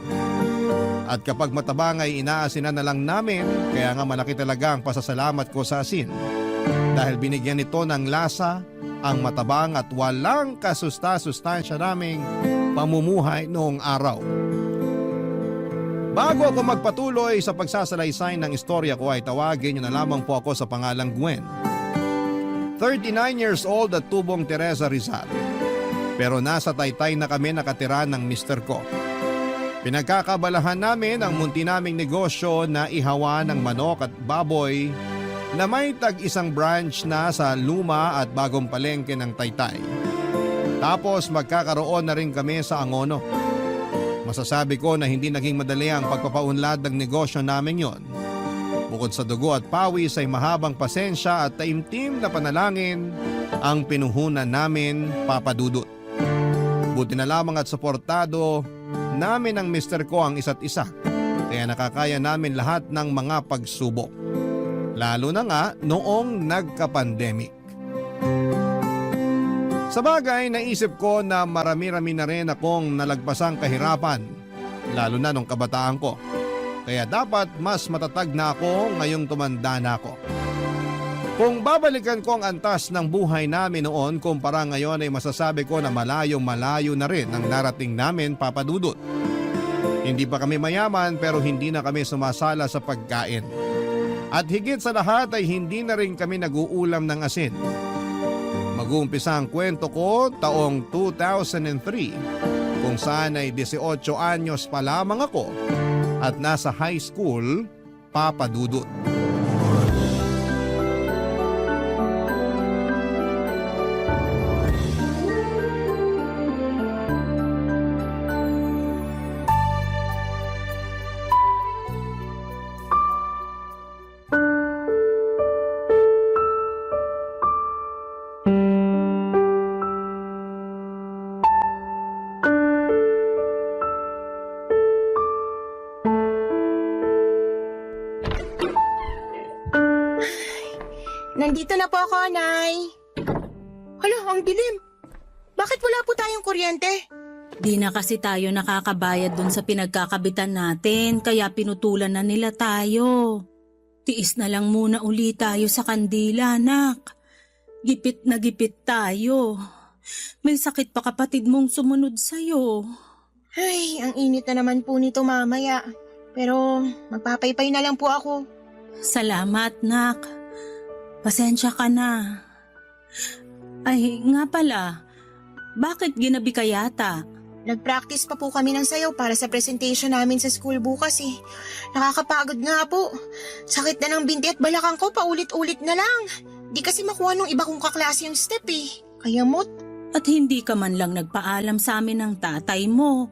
At kapag matabang ay inaasinan na lang namin, kaya nga malaki talaga ang pasasalamat ko sa asin. Dahil binigyan nito ng lasa ang matabang at walang kasusta-sustansya naming pamumuhay noong araw. Bago ako magpatuloy sa pagsasalaysay ng istorya ko ay tawagin niyo na lamang po ako sa pangalang Gwen. 39 years old at tubong Teresa Rizal. Pero nasa Taytay na kami nakatira ng mister ko. Pinagkakabalahan namin ang munti naming negosyo na ihawa ng manok at baboy na may tag-1 branch na sa luma at bagong palengke ng Taytay. Tapos magkakaroon na rin kami sa Angono. Masasabi ko na hindi naging madali ang pagpapaunlad ng negosyo namin yon. Bukod sa dugo at pawis ay mahabang pasensya at taimtim na panalangin ang pinuhunan namin, Papa Dudut. Buti na lamang at suportado namin ang mister ko ang isa't isa. Kaya nakakaya namin lahat ng mga pagsubok. Lalo na nga noong nagka-pandemic. Sa bagay, naisip ko na marami-rami na rin akong nalagpasang kahirapan, lalo na nung kabataan ko. Kaya dapat mas matatag na ako ngayong tumanda na ako. Kung babalikan ko ang antas ng buhay namin noon kumpara ngayon ay masasabi ko na malayo-malayo na rin ang narating namin, Papa Dudut. Hindi pa kami mayaman pero hindi na kami sumasala sa pagkain. At higit sa lahat ay hindi na rin kami nag-uulam ng asin. Mag-uumpisa ang kwento ko taong 2003 kung saan ay 18 anyos pa lamang ako at nasa high school, Papa Dudut. Nandito na po ako, Nay. Hala, ang dilim. Bakit wala po tayong kuryente? Di na kasi tayo nakakabayad dun sa pinagkakabitan natin, kaya pinutulan na nila tayo. Tiis na lang muna uli tayo sa kandila, anak. Gipit na gipit tayo. May sakit pa kapatid mong sumunod sa'yo. Ay, ang init na naman po nito mamaya. Pero magpapaypay na lang po ako. Salamat, nak. Pasensya ka na. Ay, nga pala, bakit ginabi ka yata? Nag-practice pa po kami ng sayaw para sa presentation namin sa school bukas eh. Nakakapagod nga po. Sakit na ng binti at balakang ko paulit-ulit na lang. Di kasi makuha nung iba kong kaklase yung step eh. Kaya mot. At hindi ka man lang nagpaalam sa amin ng tatay mo.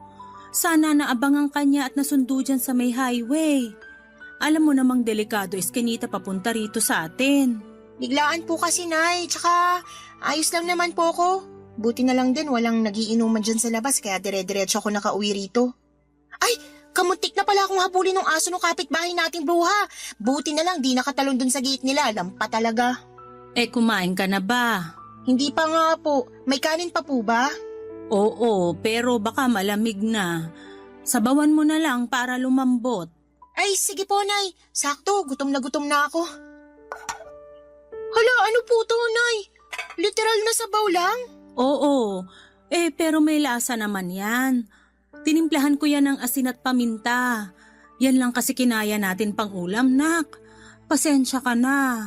Sana naabangan ka niya at nasundo dyan sa may highway. Alam mo namang delikado eskinita papunta rito sa atin. Biglaan po kasi, Nay. Tsaka ayos lang naman po ako. Buti na lang din walang nagiinuman dyan sa labas kaya dire-diretso ako nakauwi rito. Ay, kamuntik na pala akong habulin ng aso ng kapitbahay nating bruha. Buti na lang di nakatalon dun sa gate nila. Lampa talaga. Eh, kumain ka na ba? Hindi pa nga po. May kanin pa po ba? Oo, pero baka malamig na. Sabawan mo na lang para lumambot. Ay, sige po, Nay. Sakto, gutom na ako. Hala, ano po to, Nay? Literal na sabaw lang? Oo, pero may lasa naman yan. Tinimplahan ko yan ng asin at paminta. Yan lang kasi kinaya natin pang ulam, nak. Pasensya ka na.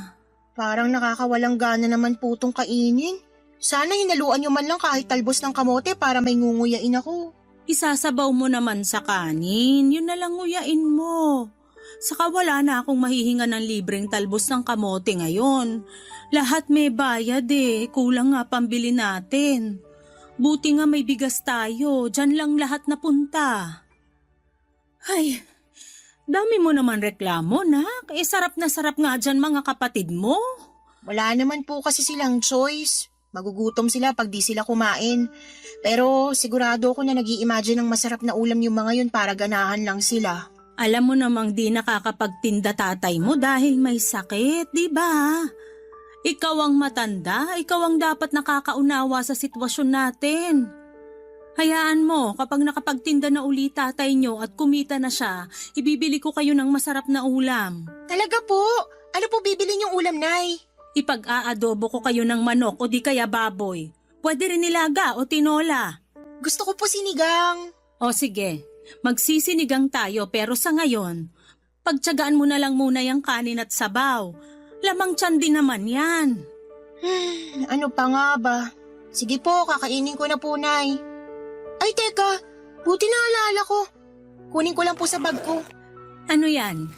Parang nakakawalang gana naman po tong kainin. Sana hinaluan nyo man lang kahit talbos ng kamote para may ngunguyain ako. Isasabaw mo naman sa kanin, yun na lang nguyain mo. Saka wala na akong mahihinga ng libreng talbos ng kamote ngayon. Lahat may bayad kulang nga pambili natin. Buti nga may bigas tayo, dyan lang lahat napunta. Ay, dami mo naman reklamo, nak. Sarap na sarap nga dyan mga kapatid mo. Wala naman po kasi silang choice. Magugutom sila pag di sila kumain. Pero sigurado ako na nag-i-imagine ng masarap na ulam yung mga yun para ganahan lang sila. Alam mo namang di nakakapagtinda tatay mo dahil may sakit, di ba? Ikaw ang matanda, ikaw ang dapat nakakaunawa sa sitwasyon natin. Hayaan mo, kapag nakapagtinda na uli tatay nyo at kumita na siya, ibibili ko kayo ng masarap na ulam. Talaga po? Ano po bibili niyong ulam, Nay? Ipag-aadobo ko kayo ng manok o di kaya baboy. Pwede rin nilaga o tinola. Gusto ko po sinigang. O sige, magsisinigang tayo pero sa ngayon, pagtiyagaan mo na lang muna yung kanin at sabaw. Lamang tiyan din naman yan. Ano pa nga ba? Sige po, kakainin ko na po, Nay. Ay, teka. Buti naalala ko. Kunin ko lang po sa bag ko. Ano yan?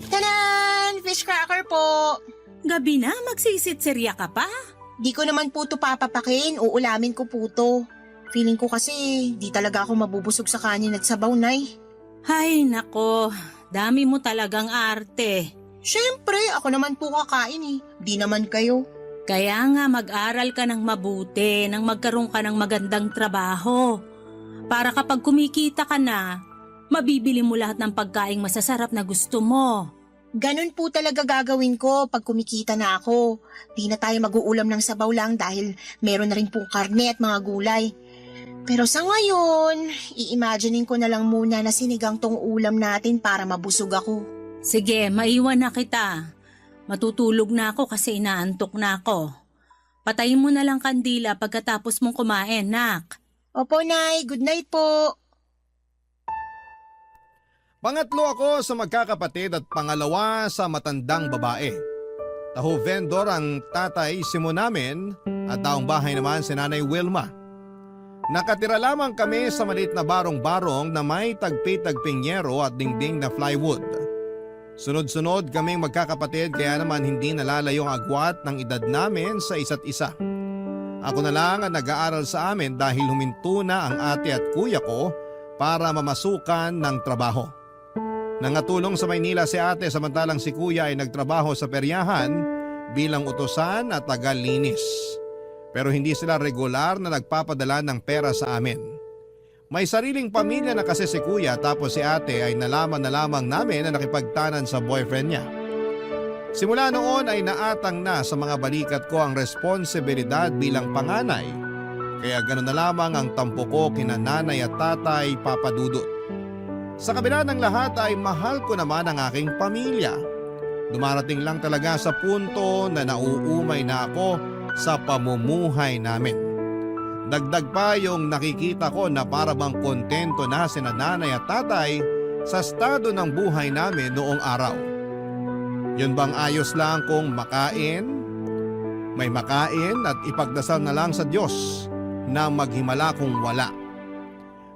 Tanan! Fish cracker po. Gabi na, magsisitsirya ka pa? Di ko naman po to papapakin. Uulamin ko po to. Feeling ko kasi di talaga ako mabubusog sa kanin at sabaw, Nay. Hay nako, dami mo talagang arte. Siyempre, ako naman po kakain. Di naman kayo. Kaya nga mag-aral ka ng mabuti nang magkaroon ka ng magandang trabaho. Para kapag kumikita ka na, Mabibili mo lahat ng pagkaing masasarap na gusto mo. Ganun po talaga gagawin ko pag kumikita na ako. Di na tayo mag-uulam ng sabaw lang dahil meron na rin pong karne at mga gulay. Pero sa ngayon, i-imaginein ko na lang muna na sinigang tong ulam natin para mabusog ako. Sige, maiwan na kita. Matutulog na ako kasi inaantok na ako. Patayin mo na lang kandila pagkatapos mong kumain, nak. Opo, Nay. Good night po. Pangatlo ako sa magkakapatid at pangalawa sa matandang babae. Taho vendor ang tatay Simo namin at taong bahay naman si Nanay Wilma. Nakatira lamang kami sa maliit na barong-barong na may tagpi-tagping yero at dingding na plywood. Sunod-sunod kaming magkakapatid kaya naman hindi nalalayo ang agwat ng edad namin sa isa't isa. Ako na lang ang nag-aaral sa amin dahil huminto na ang ate at kuya ko para mamasukan ng trabaho. Nangatulong sa Maynila si ate samantalang si kuya ay nagtrabaho sa peryahan bilang utusan at tagalinis. Pero hindi sila regular na nagpapadala ng pera sa amin. May sariling pamilya na kasi si kuya tapos si ate ay nalaman na lamang namin na nakipagtanan sa boyfriend niya. Simula noon ay naatang na sa mga balikat ko ang responsibilidad bilang panganay. Kaya ganoon na lamang ang tampo ko kina nanay at tatay papadudot. Sa kabila ng lahat ay mahal ko naman ang aking pamilya. Dumarating lang talaga sa punto na nauumay na ako sa pamumuhay namin. Dagdag pa yung nakikita ko na para bang kontento na sina nanay at tatay sa estado ng buhay namin noong araw. Yun bang ayos lang kung may makain at ipagdasal na lang sa Diyos na maghimala kung wala.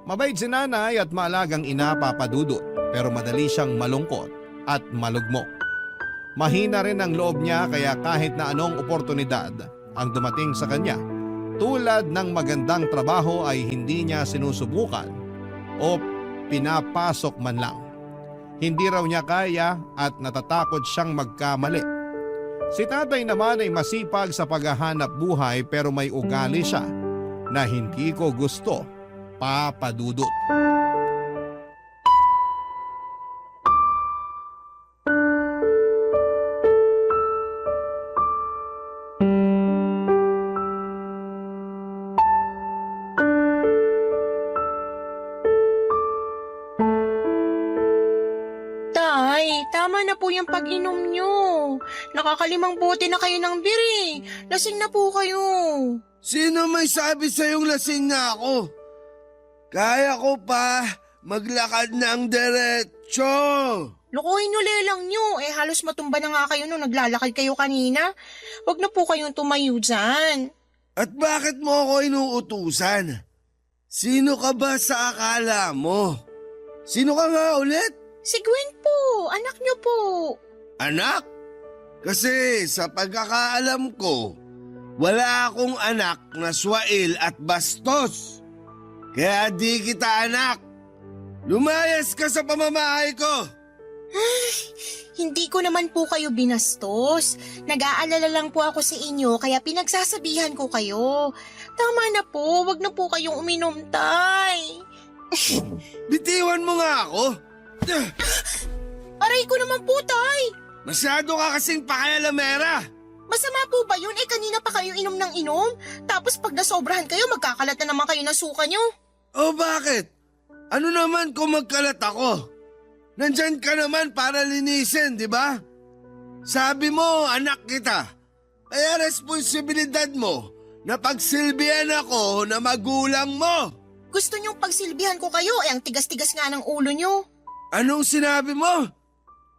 Mabait si nanay at maalagang ina papadudot pero madali siyang malungkot at malugmok. Mahina rin ang loob niya kaya kahit na anong oportunidad ang dumating sa kanya, tulad ng magandang trabaho ay hindi niya sinusubukan o pinapasok man lang. Hindi raw niya kaya at natatakot siyang magkamali. Si tatay naman ay masipag sa paghahanap buhay pero may ugali siya na hindi ko gusto, papadudot. Tama na po yung pag-inom nyo. Nakakalimang bote na kayo ng biri. Lasing na po kayo. Sino may sabi sa'yong lasing na ako? Kaya ko pa maglakad ng diretsyo. Lukuhin nyo lelang nyo. Halos matumba na nga kayo nung naglalakad kayo kanina. Huwag na po kayong tumayo dyan. At bakit mo ako inuutusan? Sino ka ba sa akala mo? Sino ka nga ulit? Si Gwen po, anak nyo po. Anak? Kasi sa pagkakaalam ko, wala akong anak na swail at bastos. Kaya di kita anak. Lumayas ka sa pamamahay ko. Hindi ko naman po kayo binastos. Nag-aalala lang po ako sa inyo kaya pinagsasabihan ko kayo. Tama na po, wag na po kayong uminom, tay. Bitiwan mo nga ako. Aray ko naman po, tay. Masyado ka kasing pakialamera. Masama po ba yun? Kanina pa kayo inom ng inom. Tapos pag nasobrahan kayo, magkakalat na naman kayo ng suka nyo. O bakit? Ano naman kung magkalat ako? Nandyan ka naman para linisin, di ba? Sabi mo, anak kita. Kaya responsibilidad mo na pagsilbihan ako na magulang mo. Gusto nyong pagsilbihan ko kayo, ang tigas-tigas nga ng ulo nyo. Anong sinabi mo?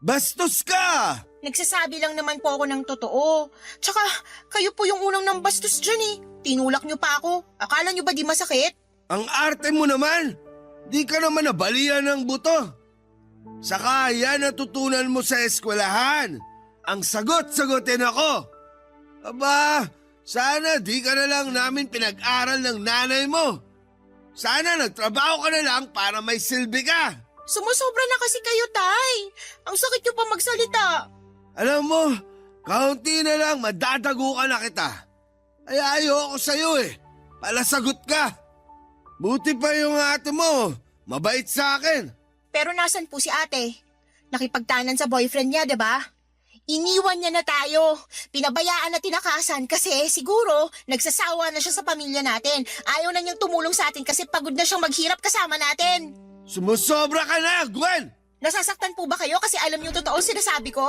Bastos ka! Nagsasabi lang naman po ako ng totoo. Tsaka, kayo po yung unang nang bastos dyan eh. Tinulak nyo pa ako. Akala nyo ba di masakit? Ang arte mo naman! Di ka naman nabalian ng buto. Saka yan natutunan mo sa eskwelahan. Ang sagot-sagutin ako. Aba, sana di ka na lang namin pinag-aral ng nanay mo. Sana nagtrabaho ka na lang para may silbi ka. Sumusobra na kasi kayo, tay. Ang sakit nyo pa magsalita. Alam mo, kaunti na lang madadago ka na kita. Ay ayoko sa'yo eh. Palasagot ka. Buti pa yung ate mo, mabait sa akin. Pero nasan po si ate? Nakipagtanan sa boyfriend niya, 'di ba? Iniwan niya na tayo. Pinabayaan na tinakasan kasi siguro nagsasawa na siya sa pamilya natin. Ayaw na niyang tumulong sa atin kasi pagod na siyang maghirap kasama natin. Sumusobra ka na, Gwen! Nasasaktan po ba kayo kasi alam niyo totoo sinasabi ko?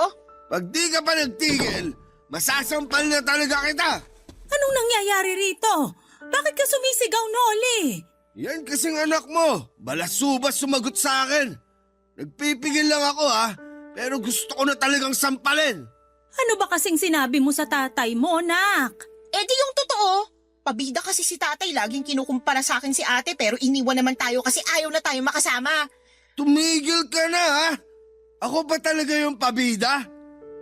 Pag di ka pa nagtigil, masasampal na talaga kita! Anong nangyayari rito? Bakit ka sumisigaw, Noli? Yan kasing anak mo, balasubas sumagot sa akin. Nagpipigil lang ako pero gusto ko na talagang sampalin. Ano ba kasing sinabi mo sa tatay mo, nak? Eh di yung totoo. Pabida kasi si tatay, laging kinukumpara sa akin si ate pero iniwan naman tayo kasi ayaw na tayo makasama. Tumigil ka na Ako ba talaga yung pabida?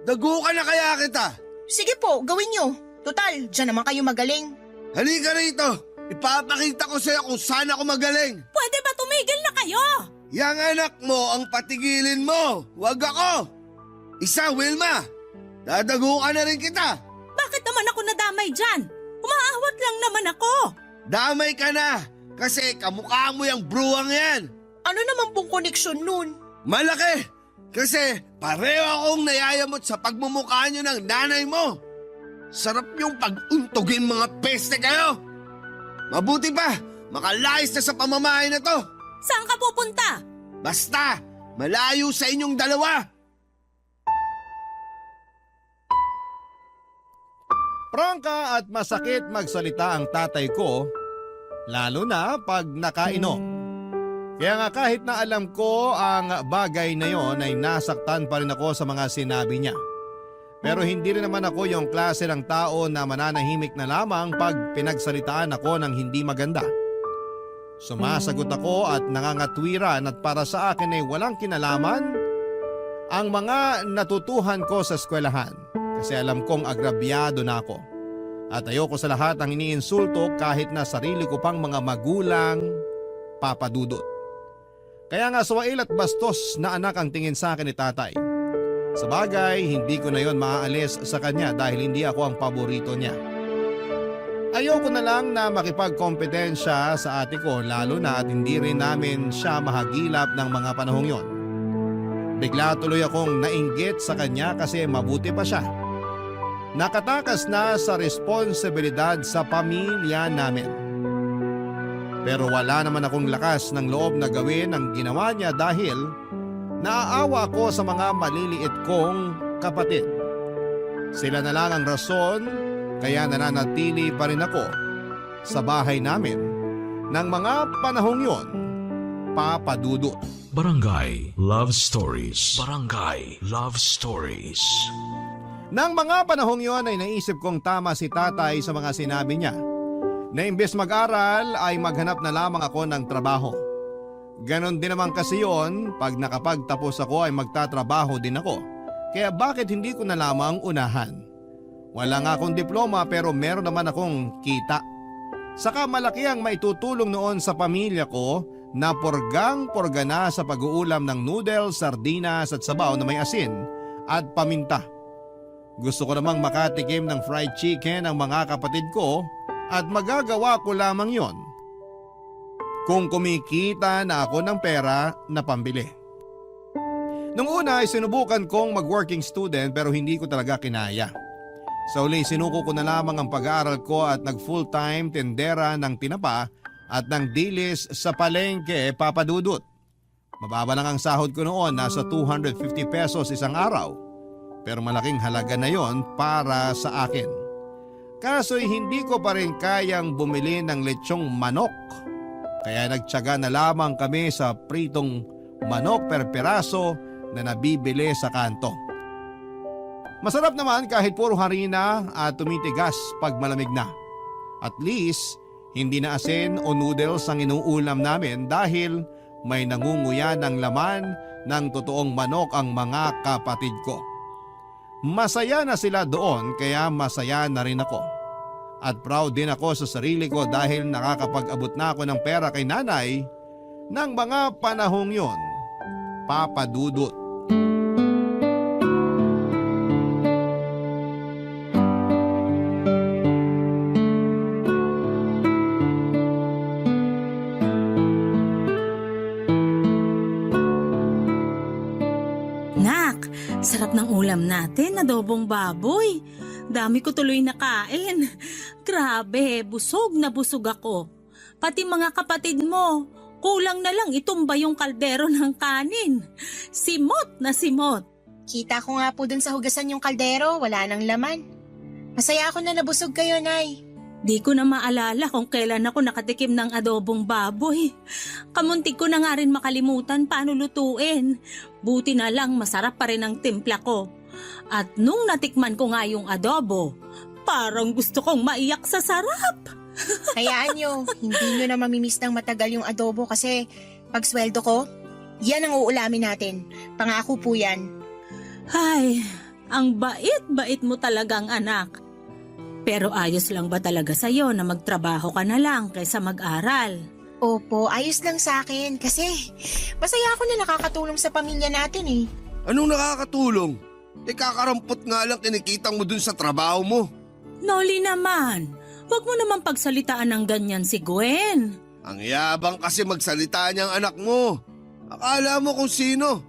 Dago ka na kaya kita. Sige po, gawin nyo. Total, dyan naman kayo magaling. Halika rito. Ipapakita ko sa'yo kung saan ako magaling. Pwede ba tumigil na kayo? Yang anak mo ang patigilin mo. Huwag ako. Isa, Wilma. Dadago ka na rin kita. Bakit naman ako nadamay dyan? Umaawat lang naman ako. Damay ka na. Kasi kamukha mo yung bruwang yan. Ano naman pong koneksyon nun? Malaki. Kasi pareho akong nayayamot sa pagmumukha niyo ng nanay mo. Sarap yung pag-untugin mga peste kayo. Mabuti pa, makalayas na sa pamamahay na to. Saan ka pupunta? Basta, malayo sa inyong dalawa. Prangka at masakit magsalita ang tatay ko, lalo na pag nakainom. Kaya nga kahit na alam ko ang bagay na yon ay nasaktan pa rin ako sa mga sinabi niya. Pero hindi rin naman ako yung klase ng tao na mananahimik na lamang pag pinagsalitaan ako ng hindi maganda. Sumasagot ako at nangangatwiran at para sa akin ay walang kinalaman ang mga natutuhan ko sa eskwelahan kasi alam kong agrabyado na ako. At ayoko sa lahat ang iniinsulto kahit na sarili ko pang mga magulang papadudot. Kaya nga suwail at bastos na anak ang tingin sa akin ni tatay. Sa bagay, hindi ko na yon maaalis sa kanya dahil hindi ako ang paborito niya. Ayoko na lang na makipagkompetensya sa ate ko lalo na at hindi rin namin siya mahagilap ng mga panahong yon. Bigla tuloy akong nainggit sa kanya kasi mabuti pa siya. Nakatakas na sa responsibilidad sa pamilya namin. Pero wala naman akong lakas ng loob na gawin ang ginawa niya dahil naaawa ko sa mga maliliit kong kapatid. Sila na lang ang rason kaya nananatili pa rin ako sa bahay namin ng mga panahong yon, papadudot. Barangay Love Stories. Barangay Love Stories. Nang mga panahong yon ay naisip kong tama si tatay sa mga sinabi niya na imbes mag-aral ay maghanap na lamang ako ng trabaho. Ganon din naman kasi yon, pag nakapagtapos ako ay magtatrabaho din ako. Kaya bakit hindi ko na lamang unahan? Wala nga akong diploma pero meron naman akong kita. Saka malaki ang maitutulong noon sa pamilya ko na porgang-porga na sa pag-uulam ng noodles, sardinas at sabaw na may asin at paminta. Gusto ko namang makatikim ng fried chicken ang mga kapatid ko at magagawa ko lamang yon kung kumikita na ako ng pera na pambili. Nung una ay sinubukan kong mag-working student pero hindi ko talaga kinaya. Sa uli sinuko ko na lamang ang pag-aaral ko at nag-full-time tendera ng tinapa at ng dilis sa palengke, papadudot. Mababa lang ang sahod ko noon, nasa 250 pesos isang araw. Pero malaking halaga na yon para sa akin. Kaso'y hindi ko pa rin kayang bumili ng lechong manok. Kaya nagtiyaga na lamang kami sa pritong manok per piraso na nabibili sa kanto. Masarap naman kahit puro harina at tumitigas pag malamig na. At least, hindi na asin o noodles ang inuulam namin dahil may nangunguya ng laman ng totoong manok ang mga kapatid ko. Masaya na sila doon kaya masaya na rin ako. At proud din ako sa sarili ko dahil nakakapag-abot na ako ng pera kay nanay ng mga panahong yon, papadudot. Sarap ng ulam natin, adobong baboy. Dami ko tuloy nakain. Grabe, busog na busog ako. Pati mga kapatid mo, kulang na lang itumba yung kaldero ng kanin. Simot na simot. Kita ko nga po dun sa hugasan yung kaldero, wala nang laman. Masaya ako na nabusog kayo, Nay. Di ko na maalala kung kailan ako nakatikim ng adobong baboy. Kamuntik ko na nga rin makalimutan paano lutuin. Buti na lang masarap pa rin ang timpla ko. At nung natikman ko nga yung adobo, parang gusto kong maiyak sa sarap. Hayaan nyo, hindi nyo na mamimiss ng matagal yung adobo kasi pag sweldo ko, yan ang uulamin natin. Pangako po yan. Ay, ang bait-bait mo talagang anak. Pero ayos lang ba talaga sa'yo na magtrabaho ka na lang kaysa mag-aral? Opo, ayos lang sa akin kasi masaya ako na nakakatulong sa pamilya natin eh. Anong nakakatulong? Kakarampot nga lang kinikitang mo dun sa trabaho mo. Noli naman, wag mo naman pagsalitaan ng ganyan si Gwen. Ang yabang kasi magsalita niyang anak mo. Akala mo kung sino.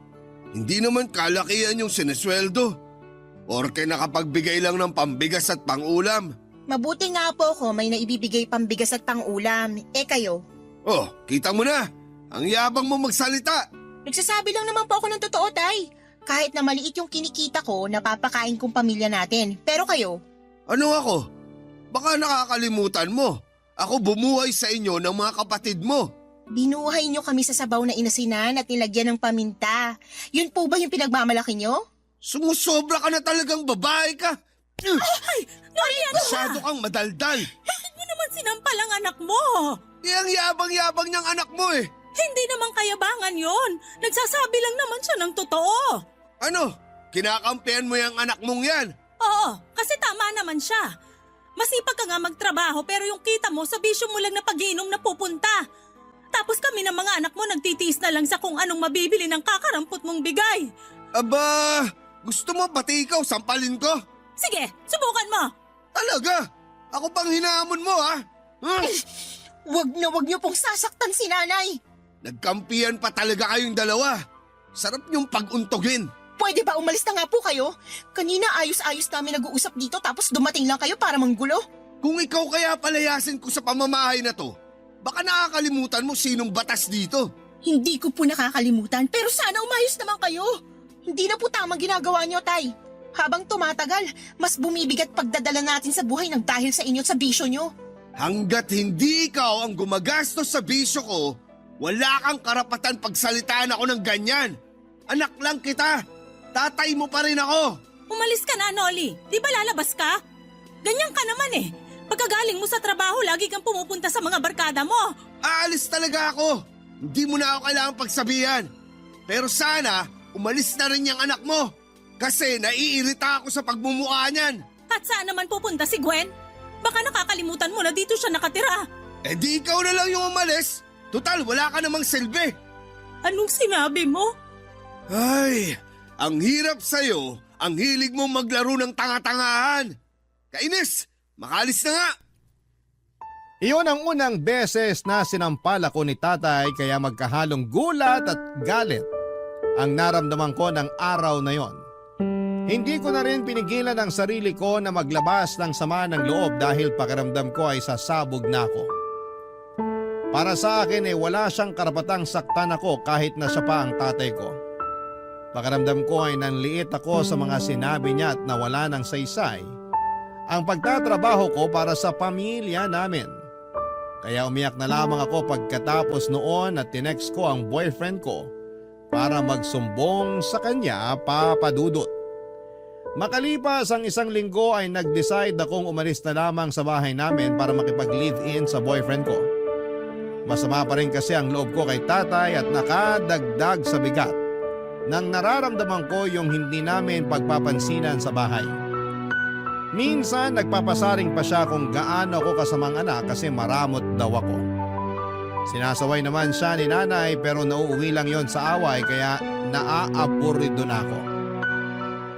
Hindi naman kalakihan yung sinesweldo. Orke nakapagbigay lang ng pambigas at pangulam. Mabuti nga po ako may naibibigay pambigas at pangulam. Kayo? Oh, kita mo na. Ang yabang mo magsalita. Nagsasabi lang naman po ako ng totoo, Tay. Kahit na maliit yung kinikita ko, napapakain kong pamilya natin. Pero kayo? Ano ako? Baka nakakalimutan mo. Ako bumuhay sa inyo ng mga kapatid mo. Binuhay nyo kami sa sabaw na inasinan at nilagyan ng paminta. Yun po ba yung pinagmamalaki nyo? Sumusobra ka na talagang babae ka. Ay, Noli, ano ba? Masyado kang madaldal. Bakit mo naman sinampal ang anak mo? Ang yabang-yabang niyang anak mo eh. Hindi naman kayabangan yon. Nagsasabi lang naman siya ng totoo. Ano? Kinakampihan mo yung anak mong yan? Oo, kasi tama naman siya. Masipag ka nga magtrabaho pero yung kita mo sa bisyo mo lang na pag-iinom na pupunta. Tapos kami ng mga anak mo nagtitiis na lang sa kung anong mabibili ng kakarampot mong bigay. Aba, gusto mo pati ikaw sampalin ko? Sige, subukan mo. Talaga? Ako pang hinahamon mo ha? Wag nyo pong sasaktan si nanay. Nagkampihan pa talaga kayong dalawa. Sarap niyong pag-untogin. Pwede ba umalis na nga po kayo? Kanina ayos-ayos namin nag-uusap dito tapos dumating lang kayo para manggulo. Kung ikaw kaya palayasin ko sa pamamahay na to, baka nakakalimutan mo sinong batas dito. Hindi ko po nakakalimutan pero sana umayos naman kayo. Hindi na po tamang ginagawa niyo, Tay. Habang tumatagal, mas bumibigat pagdadala natin sa buhay ng dahil sa inyo at sa bisyo niyo. Hanggat hindi ikaw ang gumagastos sa bisyo ko, wala kang karapatan pagsalitaan ako ng ganyan. Anak lang kita. Tatay mo pa rin ako. Umalis ka na, Noli. Di ba lalabas ka? Ganyan ka naman eh. Pagkagaling mo sa trabaho, lagi kang pumupunta sa mga barkada mo. Aalis talaga ako. Hindi mo na ako kailangang pagsabihan. Pero sana, umalis na rin yung anak mo. Kasi naiirita ako sa pagmumukha niyan. At saan naman pupunta si Gwen? Baka nakakalimutan mo na dito siya nakatira. Di ikaw na lang yung umalis. Tutal, wala ka namang silbi. Anong sinabi mo? Ay, ang hirap sa'yo. Ang hilig mo maglaro ng tanga-tangahan. Kainis, makalis na nga. Iyon ang unang beses na sinampal ako ni tatay kaya magkahalong gulat at galit ang naramdaman ko ng araw na yon. Hindi ko na rin pinigilan ang sarili ko na maglabas ng sama ng loob dahil pakiramdam ko ay sasabog na ako. Para sa akin wala siyang karapatang saktan ako kahit na siya pa ang tatay ko. Pakiramdam ko ay nanliit ako sa mga sinabi niya at nawala ng saysay ang pagtatrabaho ko para sa pamilya namin. Kaya umiyak na lamang ako pagkatapos noon at tinext ko ang boyfriend ko para magsumbong sa kanya, Papa Dudut. Makalipas ang isang linggo ay nag-decide akong umalis na lamang sa bahay namin para makipag-live-in sa boyfriend ko. Masama pa rin kasi ang loob ko kay tatay at nakadagdag sa bigat nang nararamdaman ko yung hindi namin pagpapansinan sa bahay. Minsan nagpapasaring pa siya kung gaano ako kasamang anak kasi maramot daw ako. Sinasaway naman siya ni nanay pero nauuwi lang yon sa away kaya naaaburido na ako.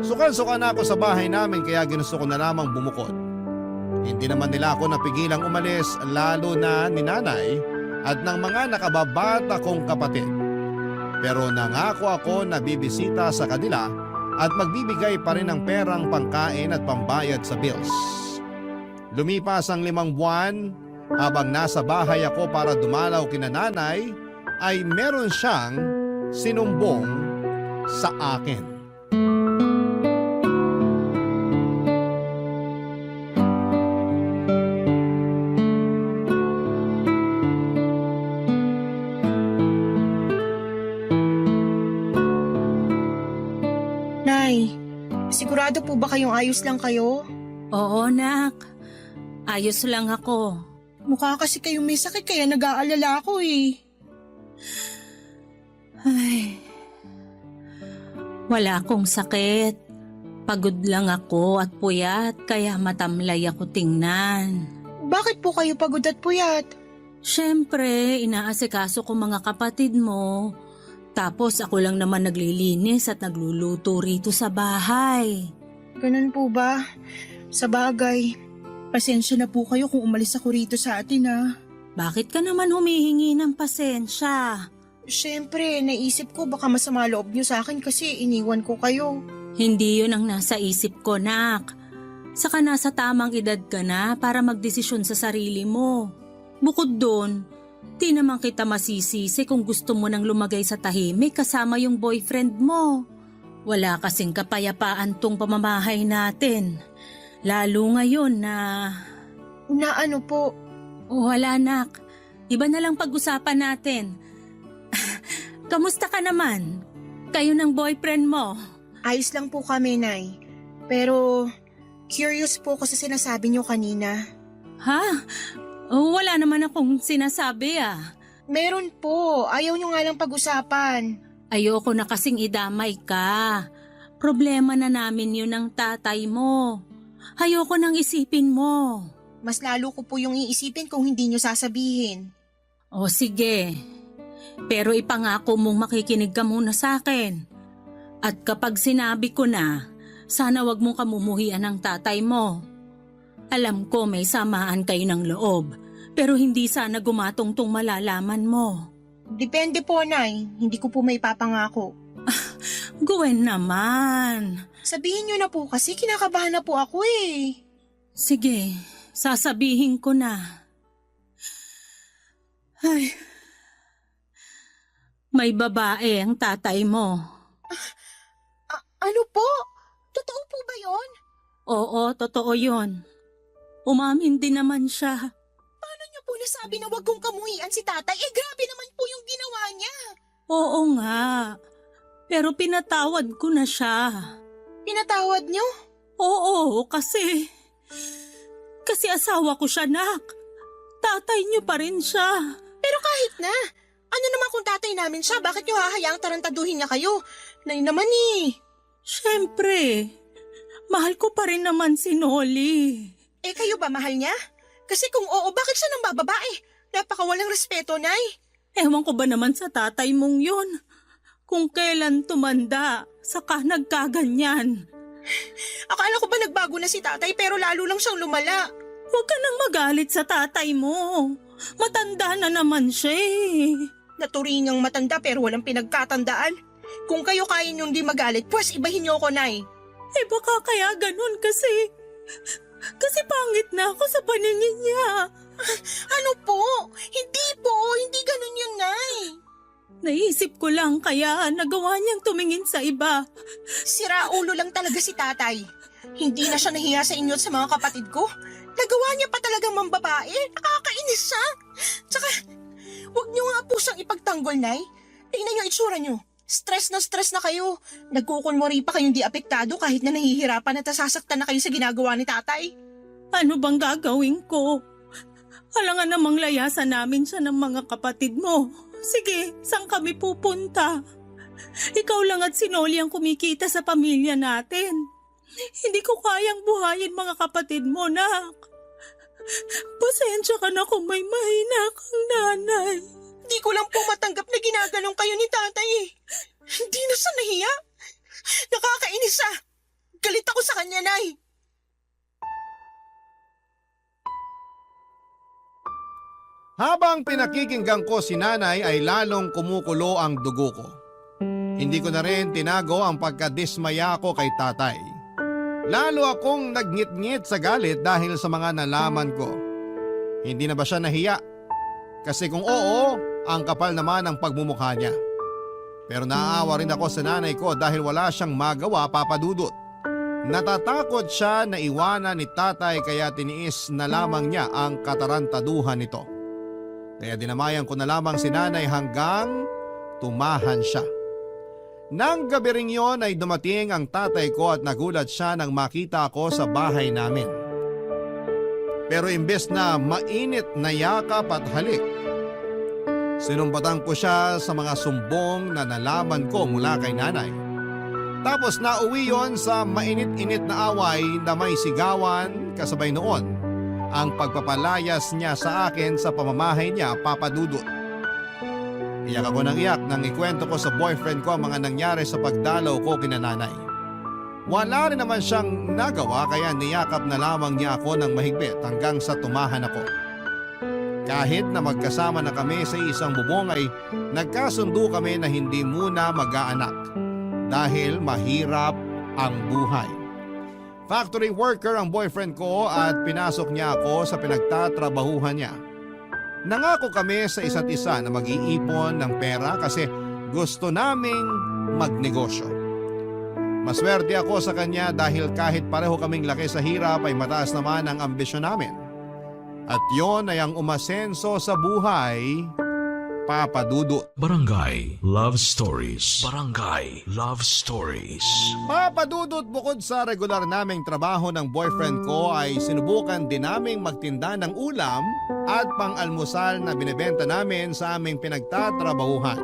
Sukan-suka na ako sa bahay namin kaya ginusto ko na lamang bumukod. Hindi naman nila ako napigilang umalis lalo na ni nanay at ng mga nakababata kong kapatid. Pero nangako ako na bibisita sa kanila at magbibigay pa rin ng perang pangkain at pambayad sa bills. Lumipas ang 5 buwan, habang nasa bahay ako para dumalaw kina nanay, ay meron siyang sinumbong sa akin. Nay, sigurado po ba kayong ayos lang kayo? Oo, nak. Ayos lang ako. Mukha kasi kayong may sakit kaya nag-aalala ako eh. Ay, wala akong sakit. Pagod lang ako at puyat kaya matamlay ako tingnan. Bakit po kayo pagod at puyat? Siyempre, inaasikaso ko mga kapatid mo. Tapos ako lang naman naglilinis at nagluluto rito sa bahay. Ganun po ba? Sa bagay, pasensya na po kayo kung umalis ako rito sa atin ha. Bakit ka naman humihingi ng pasensya? Siyempre, naisip ko baka masama loob niyo sa akin kasi iniwan ko kayo. Hindi yun ang nasa isip ko, nak. Saka nasa tamang edad ka na para magdesisyon sa sarili mo. Bukod doon, di naman kita masisisi kung gusto mo nang lumagay sa tahimik kasama yung boyfriend mo. Wala kasing kapayapaan tong pamamahay natin. Lalo ngayon na... Na ano po? Wala, nak. Iba na lang pag-usapan natin. Kamusta ka naman? Kayo ng boyfriend mo? Ayos lang po kami, Nay. Pero, curious po ako sa sinasabi niyo kanina. Ha? Wala naman akong sinasabi ah. Meron po. Ayaw niyo nga lang pag-usapan. Ayoko na kasing idamay ka. Problema na namin yun ng tatay mo. Ayoko nang isipin mo. Mas lalo ko po yung iisipin kung hindi niyo sasabihin. O sige. Pero ipangako mong makikinig ka muna sa akin. At kapag sinabi ko na, sana wag mong kamumuhian ng tatay mo. Alam ko may samaan kayo ng loob, pero hindi sana gumatong tong malalaman mo. Depende po, Nay. Hindi ko po may papangako. Gwen naman. Sabihin niyo na po kasi kinakabahan na po ako eh. Sige, sasabihin ko na. Ay, may babae ang tatay mo. Ano po? Totoo po ba yon? Oo, totoo yun. Umamin din naman siya. Paano niyo po nasabi na wag kong kamuhian si tatay? Eh grabe naman po yung ginawa niya. Oo nga. Pero pinatawad ko na siya. Pinatawad niyo? Oo, kasi asawa ko siya, nak. Tatay niyo pa rin siya. Pero kahit na. Ano naman kung tatay namin siya? Bakit niyo hahayaang tarantaduhin niya kayo? Nay naman eh. Siyempre, mahal ko pa rin naman si Noli. Eh kayo ba mahal niya? Kasi kung oo, bakit siya nang bababae? Napakawalang respeto, Nay. Ewan ko ba naman sa tatay mong yun? Kung kailan tumanda, saka nagkaganyan. Akala ko ba nagbago na si tatay pero lalo lang siyang lumala. Huwag ka nang magalit sa tatay mo. Matanda na naman siya eh. Naturingang matanda pero walang pinagkatandaan. Kung kayo kaya niyong di magalit, pues ibahin niyo ako, Nay. Eh baka kaya ganun kasi pangit na ako sa paningin niya. Ano po? Hindi po. Hindi ganun yun, Nay. Naisip ko lang kaya nagawa niyang tumingin sa iba. Sira ulo lang talaga si tatay. Hindi na siya nahiya sa inyo at sa mga kapatid ko. Nagawa niya pa talagang mambabae. Nakakainis siya. Tsaka, huwag niyo nga po siyang ipagtanggol, Nay. Tingnan niyo itsura niyo. Stress na kayo. Nagkukunwari pa kayong di apektado kahit na nahihirapan at nasasaktan na kayo sa ginagawa ni tatay. Ano bang gagawin ko? Alangan namang layasan namin siya ng mga kapatid mo. Sige, saan kami pupunta? Ikaw lang at si Noli ang kumikita sa pamilya natin. Hindi ko kayang buhayin mga kapatid mo, nak. Pasensya ka na kung may mahina kang nanay. Di ko lang po matanggap na ginaganong kayo ni tatay eh. Hindi na siya nahiya. Nakakainis siya. Galit ako sa kanya, Nay. Habang pinakikinggan ko si nanay ay lalong kumukulo ang dugo ko. Hindi ko na rin tinago ang pagkadismaya ko kay tatay. Lalo akong nagngit-ngit sa galit dahil sa mga nalaman ko. Hindi na ba siya nahiya? Kasi kung oo, ang kapal naman ang pagmumukha niya. Pero naaawa rin ako sa nanay ko dahil wala siyang magawa, Papa Dudut. Natatakot siya na iwanan ni tatay kaya tiniis na lamang niya ang katarantaduhan nito. Kaya dinamayan ko na lamang si nanay hanggang tumahan siya. Nang gabi ring yon ay dumating ang tatay ko at nagulat siya nang makita ako sa bahay namin. Pero imbes na mainit na yakap at halik, sinumbatan ko siya sa mga sumbong na nalaman ko mula kay nanay. Tapos nauwi yon sa mainit-init na away na may sigawan kasabay noon ang pagpapalayas niya sa akin sa pamamahay niya, Papa Dudut. Iyak ako ng iyak nang ikwento ko sa boyfriend ko ang mga nangyari sa pagdalaw ko kina nanay. Wala rin naman siyang nagawa kaya niyakap na lamang niya ako ng mahigpit hanggang sa tumahan ako. Kahit na magkasama na kami sa isang bubong ay nagkasundo kami na hindi muna mag-aanak dahil mahirap ang buhay. Factory worker ang boyfriend ko at pinasok niya ako sa pinagtatrabahuhan niya. Nangako kami sa isa't isa na mag-iipon ng pera kasi gusto naming magnegosyo. Maswerte ako sa kanya dahil kahit pareho kaming laki sa hirap ay mataas naman ang ambisyon namin. At yon ay ang umasenso sa buhay, Papa Dudut. Barangay Love Stories. Barangay Love Stories. Papa Dudut, bukod sa regular naming trabaho ng boyfriend ko ay sinubukan din naming magtinda ng ulam at pang-almusal na binibenta namin sa aming pinagtatrabahuhan.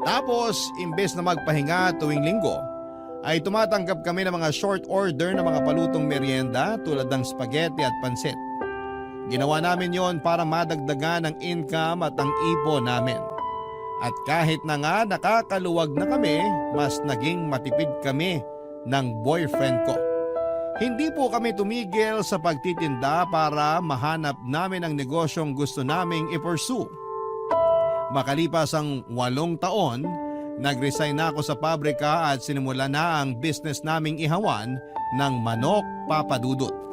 Tapos, imbes na magpahinga tuwing linggo, ay tumatanggap kami ng mga short order na mga palutong merienda tulad ng spaghetti at pansit. Ginawa namin yon para madagdagan ang income at ang ipon namin. At kahit na nga nakakaluwag na kami, mas naging matipid kami ng boyfriend ko. Hindi po kami tumigil sa pagtitinda para mahanap namin ang negosyong gusto naming i-pursue. Makalipas ang 8 taon, nag-resign na ako sa pabrika at sinimula na ang business naming ihawan ng manok, Papa Dudut.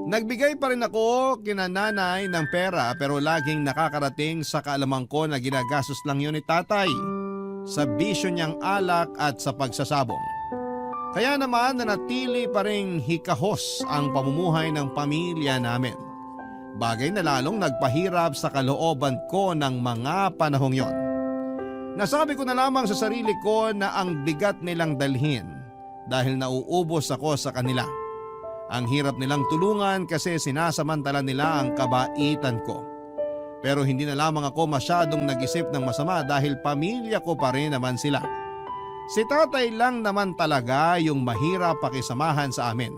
Nagbigay pa rin ako kina nanay ng pera pero laging nakakarating sa kaalaman ko na ginagastos lang yun ni tatay sa bisyo niyang alak at sa pagsasabong. Kaya naman nanatili pa rin hikahos ang pamumuhay ng pamilya namin. Bagay na lalong nagpahirap sa kalooban ko ng mga panahong yon. Nasabi ko na lamang sa sarili ko na ang bigat nilang dalhin dahil nauubos ako sa kanila. Ang hirap nilang tulungan kasi sinasamantala nila ang kabaitan ko. Pero hindi na lamang ako masyadong nag-isip ng masama dahil pamilya ko pa rin naman sila. Si tatay lang naman talaga yung mahirap pakisamahan sa amin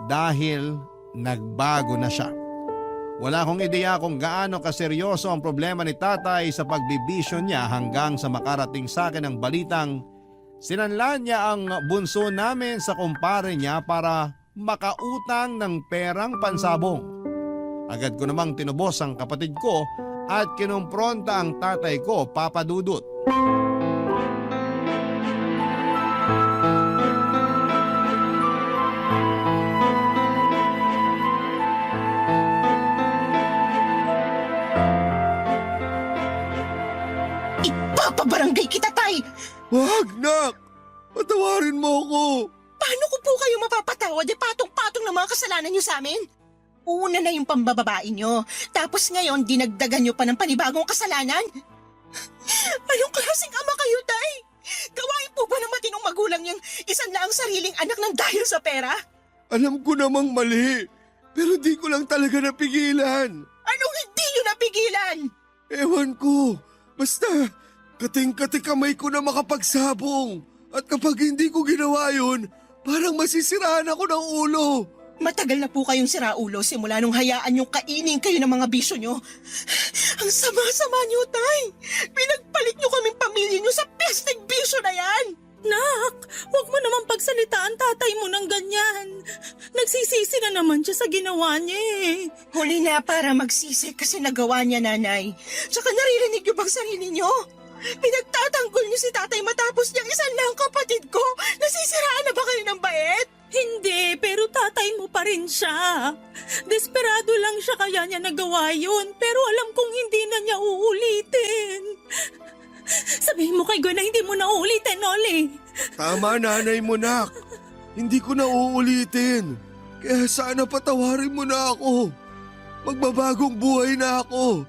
dahil nagbago na siya. Wala akong ideya kung gaano kaseryoso ang problema ni tatay sa pagbibisyo niya hanggang sa makarating sa akin ang balitang sinanlan niya ang bunso namin sa kumpare niya para makautang ng perang pansabong. Agad ko namang tinubos ang kapatid ko at kinumpronta ang tatay ko, Papa Dudut. Ipapabarangay kita, tay! Wag, nak! Patawarin mo ako! Paano ko po kayo mapapatawad? Patong-patong ng mga kasalanan niyo sa amin. Una na yung pambababae niyo. Tapos ngayon, dinagdagan niyo pa ng panibagong kasalanan. Anong klaseng ama kayo, tay? Gawain po ba ng matinong magulang yung isang na ang sariling anak ng dahil sa pera? Alam ko namang mali, pero di ko lang talaga napigilan. Anong hindi niyo napigilan? Ewan ko, basta kating-kati kamay ko na makapagsabong. At kapag hindi ko ginawa yun, parang masisiraan ako ng ulo. Matagal na po kayong siraulo simula nung hayaan yung kainin kayo ng mga bisyo nyo. Ang sama-sama nyo, tay! Pinagpalit nyo kaming pamilya nyo sa pesteng bisyo na yan! Nak, huwag mo naman pagsalitaan tatay mo ng ganyan. Nagsisisi na naman siya sa ginawa niya eh. Huli na para magsisi kasi nagawa niya, nanay. Tsaka naririnig nyo bang sarili nyo? Pinagtatanggol niyo si tatay matapos niyang isan lang kapatid ko. Nasisiraan na ba kayo ng bait? Hindi, pero tatay mo pa rin siya. Desperado lang siya kaya niya nagawa yun, pero alam kong hindi na niya uulitin. Sabihin mo kay Gwen na hindi mo na uulitin, Noli. Tama, nanay mo, nak. Hindi ko na uulitin. Kaya sana patawarin mo na ako. Magbabagong buhay na ako.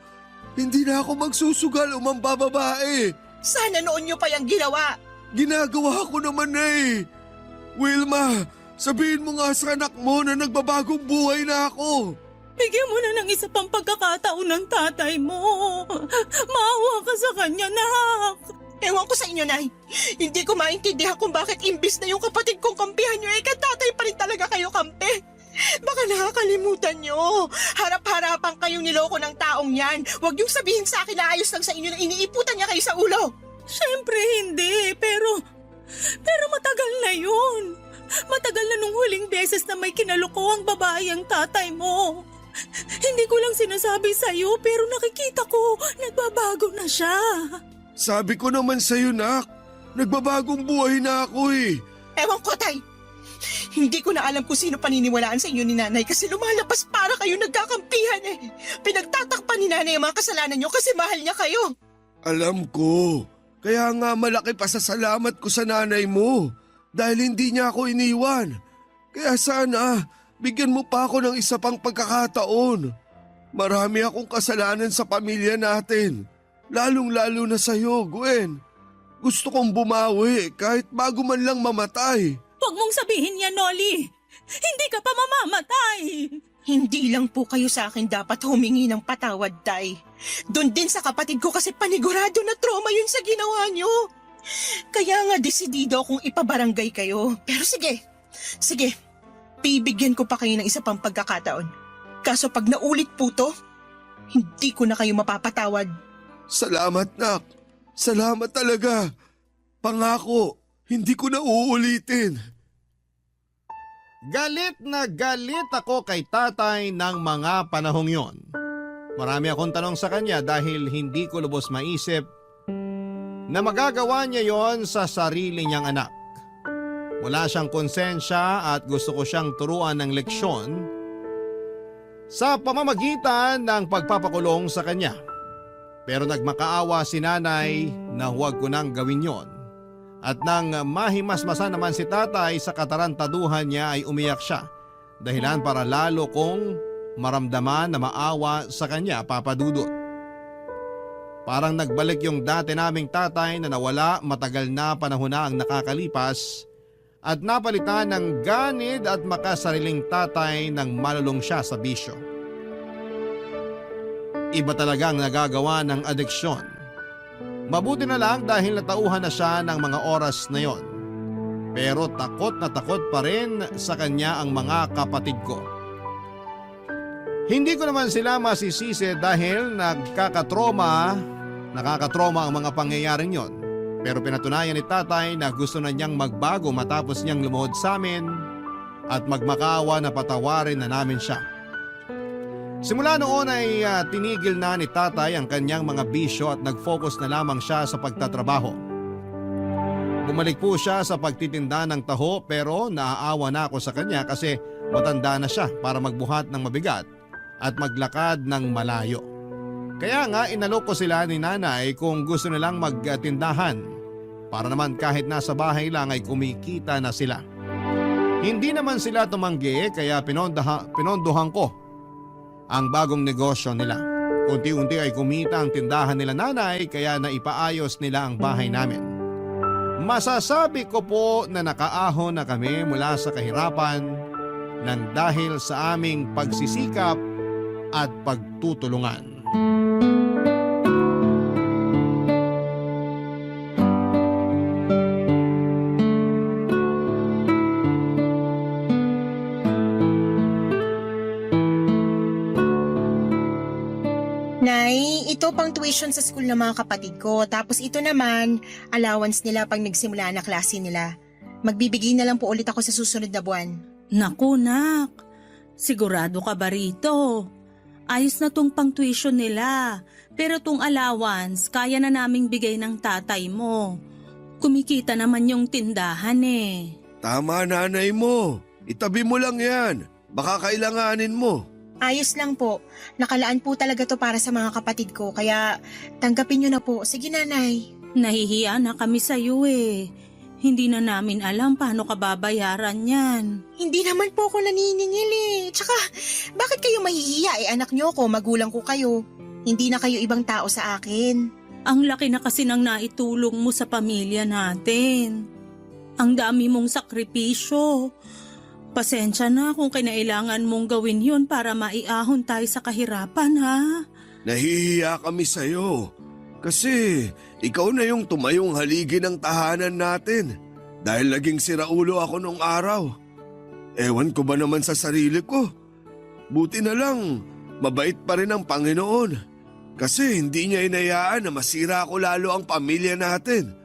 Hindi na ako magsusugal o mambababae. Sana noon niyo pa yung ginawa. Ginagawa ko naman na eh. Wilma, sabihin mo nga sa anak mo na nagbabagong buhay na ako. Bigyan mo na ng isa pang pagkakataon ng tatay mo. Maawa ka sa kanya, nak. Ewan ko sa inyo, Nay. Hindi ko maintindihan kung bakit imbis na yung kapatid kong kampihan niyo, katatay pa rin talaga kayo kampi. Baka nakakalimutan niyo. Harap-harapan kayong niloko ng taong yan. Huwag niyong sabihin sa akin na ayos lang sa inyo na iniiputan niya kayo sa ulo. Siyempre hindi, pero matagal na yun. Matagal na nung huling beses na may kinaloko ang babae ang tatay mo. Hindi ko lang sinasabi sa'yo pero nakikita ko, nagbabago na siya. Sabi ko naman sa'yo, nak. Nagbabagong buhay na ako eh. Ewan ko, Tay. Hindi ko na alam kung sino paniniwalaan sa inyo ni Nanay kasi lumalabas para kayo nagkakampihan eh. Pinagtatakpan ni Nanay ang mga kasalanan niyo kasi mahal niya kayo. Alam ko. Kaya nga malaki pasasalamat ko sa nanay mo. Dahil hindi niya ako iniwan. Kaya sana, bigyan mo pa ako ng isa pang pagkakataon. Marami akong kasalanan sa pamilya natin. Lalong-lalo na sa'yo, Gwen. Gusto kong bumawi kahit bago man lang mamatay. Huwag mong sabihin yan, Noli. Hindi ka pa mamamatay. Hindi lang po kayo sa akin dapat humingi ng patawad, Tay. Doon din sa kapatid ko kasi panigurado na trauma yun sa ginawa niyo. Kaya nga desidido akong ipabarangay kayo. Pero sige, bibigyan ko pa kayo ng isa pang pagkakataon. Kaso pag naulit po to, hindi ko na kayo mapapatawad. Salamat, nak. Salamat talaga. Pangako, hindi ko na uulitin. Galit na galit ako kay tatay ng mga panahong yon. Marami akong tanong sa kanya dahil hindi ko lubos maisip na magagawa niya yon sa sarili niyang anak. Wala siyang konsensya at gusto ko siyang turuan ng leksyon sa pamamagitan ng pagpapakulong sa kanya. Pero nagmakaawa si nanay na huwag ko nang gawin yon. At nang mahimasmasa naman si tatay sa katarantaduhan niya ay umiyak siya. Dahilan para lalo kong maramdaman na maawa sa kanya, Papa Dudut. Parang nagbalik yung dati naming tatay na nawala matagal na panahon na ang nakakalipas at napalitan ng ganid at makasariling tatay nang malulong siya sa bisyo. Iba talagang nagagawa ng adeksyon. Mabuti na lang dahil natauhan na siya ng mga oras na yon. Pero takot na takot pa rin sa kanya ang mga kapatid ko. Hindi ko naman sila masisisi dahil nakakatroma ang mga pangyayaring yon. Pero pinatunayan ni tatay na gusto na niyang magbago matapos niyang lumuhod sa amin at magmakaawa na patawarin na namin siya. Simula noon ay tinigil na ni tatay ang kanyang mga bisyo at nag-focus na lamang siya sa pagtatrabaho. Bumalik po siya sa pagtitinda ng taho pero naaawa na ako sa kanya kasi matanda na siya para magbuhat ng mabigat at maglakad ng malayo. Kaya nga inalok ko sila ni nanay kung gusto nilang magtindahan para naman kahit nasa bahay lang ay kumikita na sila. Hindi naman sila tumanggi kaya pinondohan ko ang bagong negosyo nila. Unti-unti ay kumita ang tindahan nila nanay kaya naipaayos nila ang bahay namin. Masasabi ko po na nakaahon na kami mula sa kahirapan nang dahil sa aming pagsisikap at pagtutulungan. Nay, ito pang tuition sa school ng mga kapatid ko. Tapos ito naman, allowance nila pag nagsimula na klase nila. Magbibigay na lang po ulit ako sa susunod na buwan. Naku, nak. Sigurado ka ba rito? Ayos na tong pang-tuition nila. Pero tong allowance, kaya na naming bigay ng tatay mo. Kumikita naman yung tindahan eh. Tama, nanay mo. Itabi mo lang yan. Baka kailanganin mo. Ayos lang po. Nakalaan po talaga to para sa mga kapatid ko, kaya tanggapin nyo na po. Sige, nanay. Nahihiya na kami sa'yo eh. Hindi na namin alam paano ka babayaran yan. Hindi naman po ako naniningil eh. Tsaka, bakit kayo mahihiya? Anak nyo ko, magulang ko kayo. Hindi na kayo ibang tao sa akin. Ang laki na kasi ng naitulong mo sa pamilya natin. Ang dami mong sakripisyo. Pasensya na kung kinailangan mong gawin yun para maiahon tayo sa kahirapan, ha? Nahihiya kami sa'yo. Kasi ikaw na yung tumayong haligi ng tahanan natin. Dahil naging siraulo ako nung araw. Ewan ko ba naman sa sarili ko. Buti na lang, mabait pa rin ang Panginoon. Kasi hindi niya inayaan na masira ko lalo ang pamilya natin.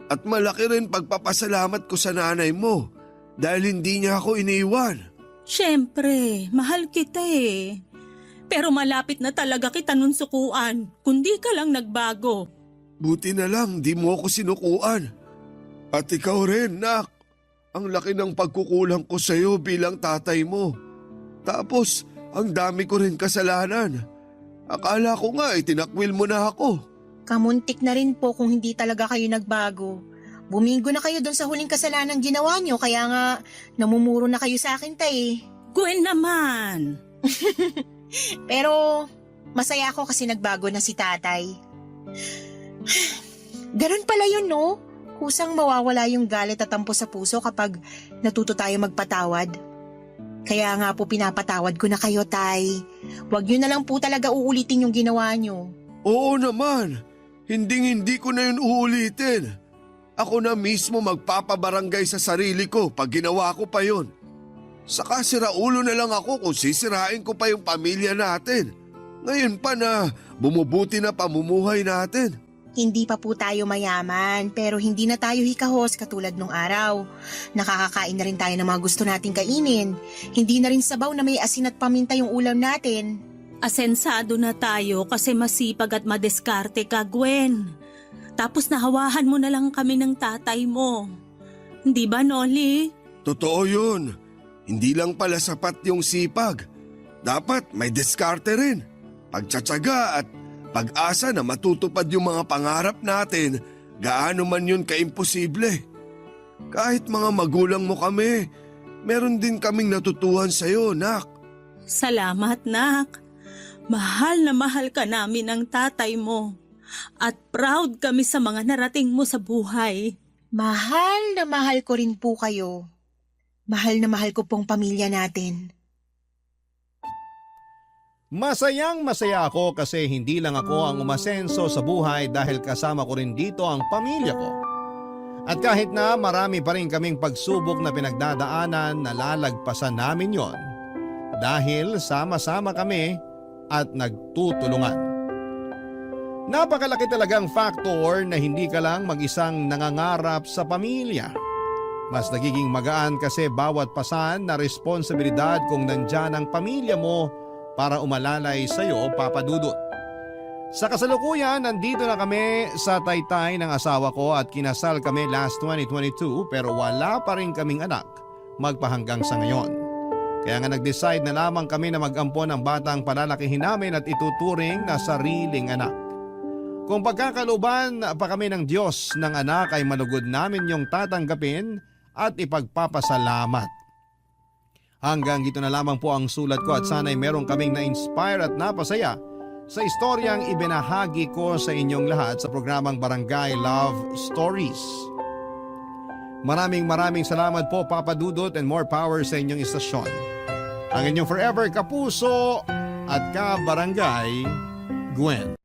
At malaki rin pagpapasalamat ko sa nanay mo dahil hindi niya ako iniwan. Siyempre, mahal kita eh. Pero malapit na talaga kita nun sukuan, kundi ka lang nagbago. Buti na lang di mo ako sinukuan. At ikaw rin, nak. Ang laki ng pagkukulang ko sa iyo bilang tatay mo. Tapos, ang dami ko rin kasalanan. Akala ko nga itinakwil mo na ako. Kamuntik na rin po kung hindi talaga kayo nagbago. Bumigo na kayo doon sa huling kasalanan ginawa nyo, kaya nga namumuro na kayo sa akin, tay. Gwen naman! Pero masaya ako kasi nagbago na si tatay. Ganun pala yun, no? Kusang mawawala yung galit at tampo sa puso kapag natuto tayo magpatawad. Kaya nga po pinapatawad ko na kayo, tay. Huwag nyo na lang po talaga uulitin yung ginawa nyo. Oo naman. Hindi ko na yun uulitin. Ako na mismo magpapabarangay sa sarili ko pag ginawa ko pa yun. Saka siraulo na lang ako kung sisirain ko pa yung pamilya natin. Ngayon pa na bumubuti na pamumuhay natin. Hindi pa po tayo mayaman, pero hindi na tayo hikahos katulad nung araw. Nakakakain na rin tayo ng mga gusto nating kainin. Hindi na rin sabaw na may asin at paminta yung ulam natin. Asensado na tayo kasi masipag at madeskarte ka, Gwen. Tapos nahawahan mo na lang kami ng tatay mo. Hindi ba, Noli? Totoo yun. Hindi lang pala sapat yung sipag. Dapat may diskarte rin. Pagtsatsaga at pag-asa na matutupad yung mga pangarap natin, gaano man yun kaimposible. Kahit mga magulang mo kami, meron din kaming natutuhan sa'yo, nak. Salamat, nak. Mahal na mahal ka namin ng tatay mo. At proud kami sa mga narating mo sa buhay. Mahal na mahal ko rin po kayo. Mahal na mahal ko pong pamilya natin. Masayang masaya ako kasi hindi lang ako ang umasenso sa buhay dahil kasama ko rin dito ang pamilya ko. At kahit na marami pa rin kaming pagsubok na pinagdadaanan, nalalagpasan namin yon dahil sama-sama kami at nagtutulungan. Napakalaki talagang factor na hindi ka lang mag-isang nangangarap sa pamilya. Mas nagiging magaan kasi bawat pasan na responsibilidad kung nandyan ang pamilya mo para umalalay sa iyo, Papa Dudut. Sa kasalukuyan, nandito na kami sa taytay ng asawa ko at kinasal kami last 2022 pero wala pa rin kaming anak magpahanggang sa ngayon. Kaya nga nag-decide na lamang kami na mag-ampon ng batang palalakihin namin at ituturing na sariling anak. Kung pagkakaluban pa kami ng Diyos ng anak ay malugod namin yung tatanggapin at ipagpapasalamat. Hanggang dito na lamang po ang sulat ko at sana'y meron kaming na-inspire at napasaya sa istoryang ibinahagi ko sa inyong lahat sa programang Barangay Love Stories. Maraming salamat po, Papa Dudut, and more power sa inyong istasyon. Ang inyong forever kapuso at ka-barangay, Gwen.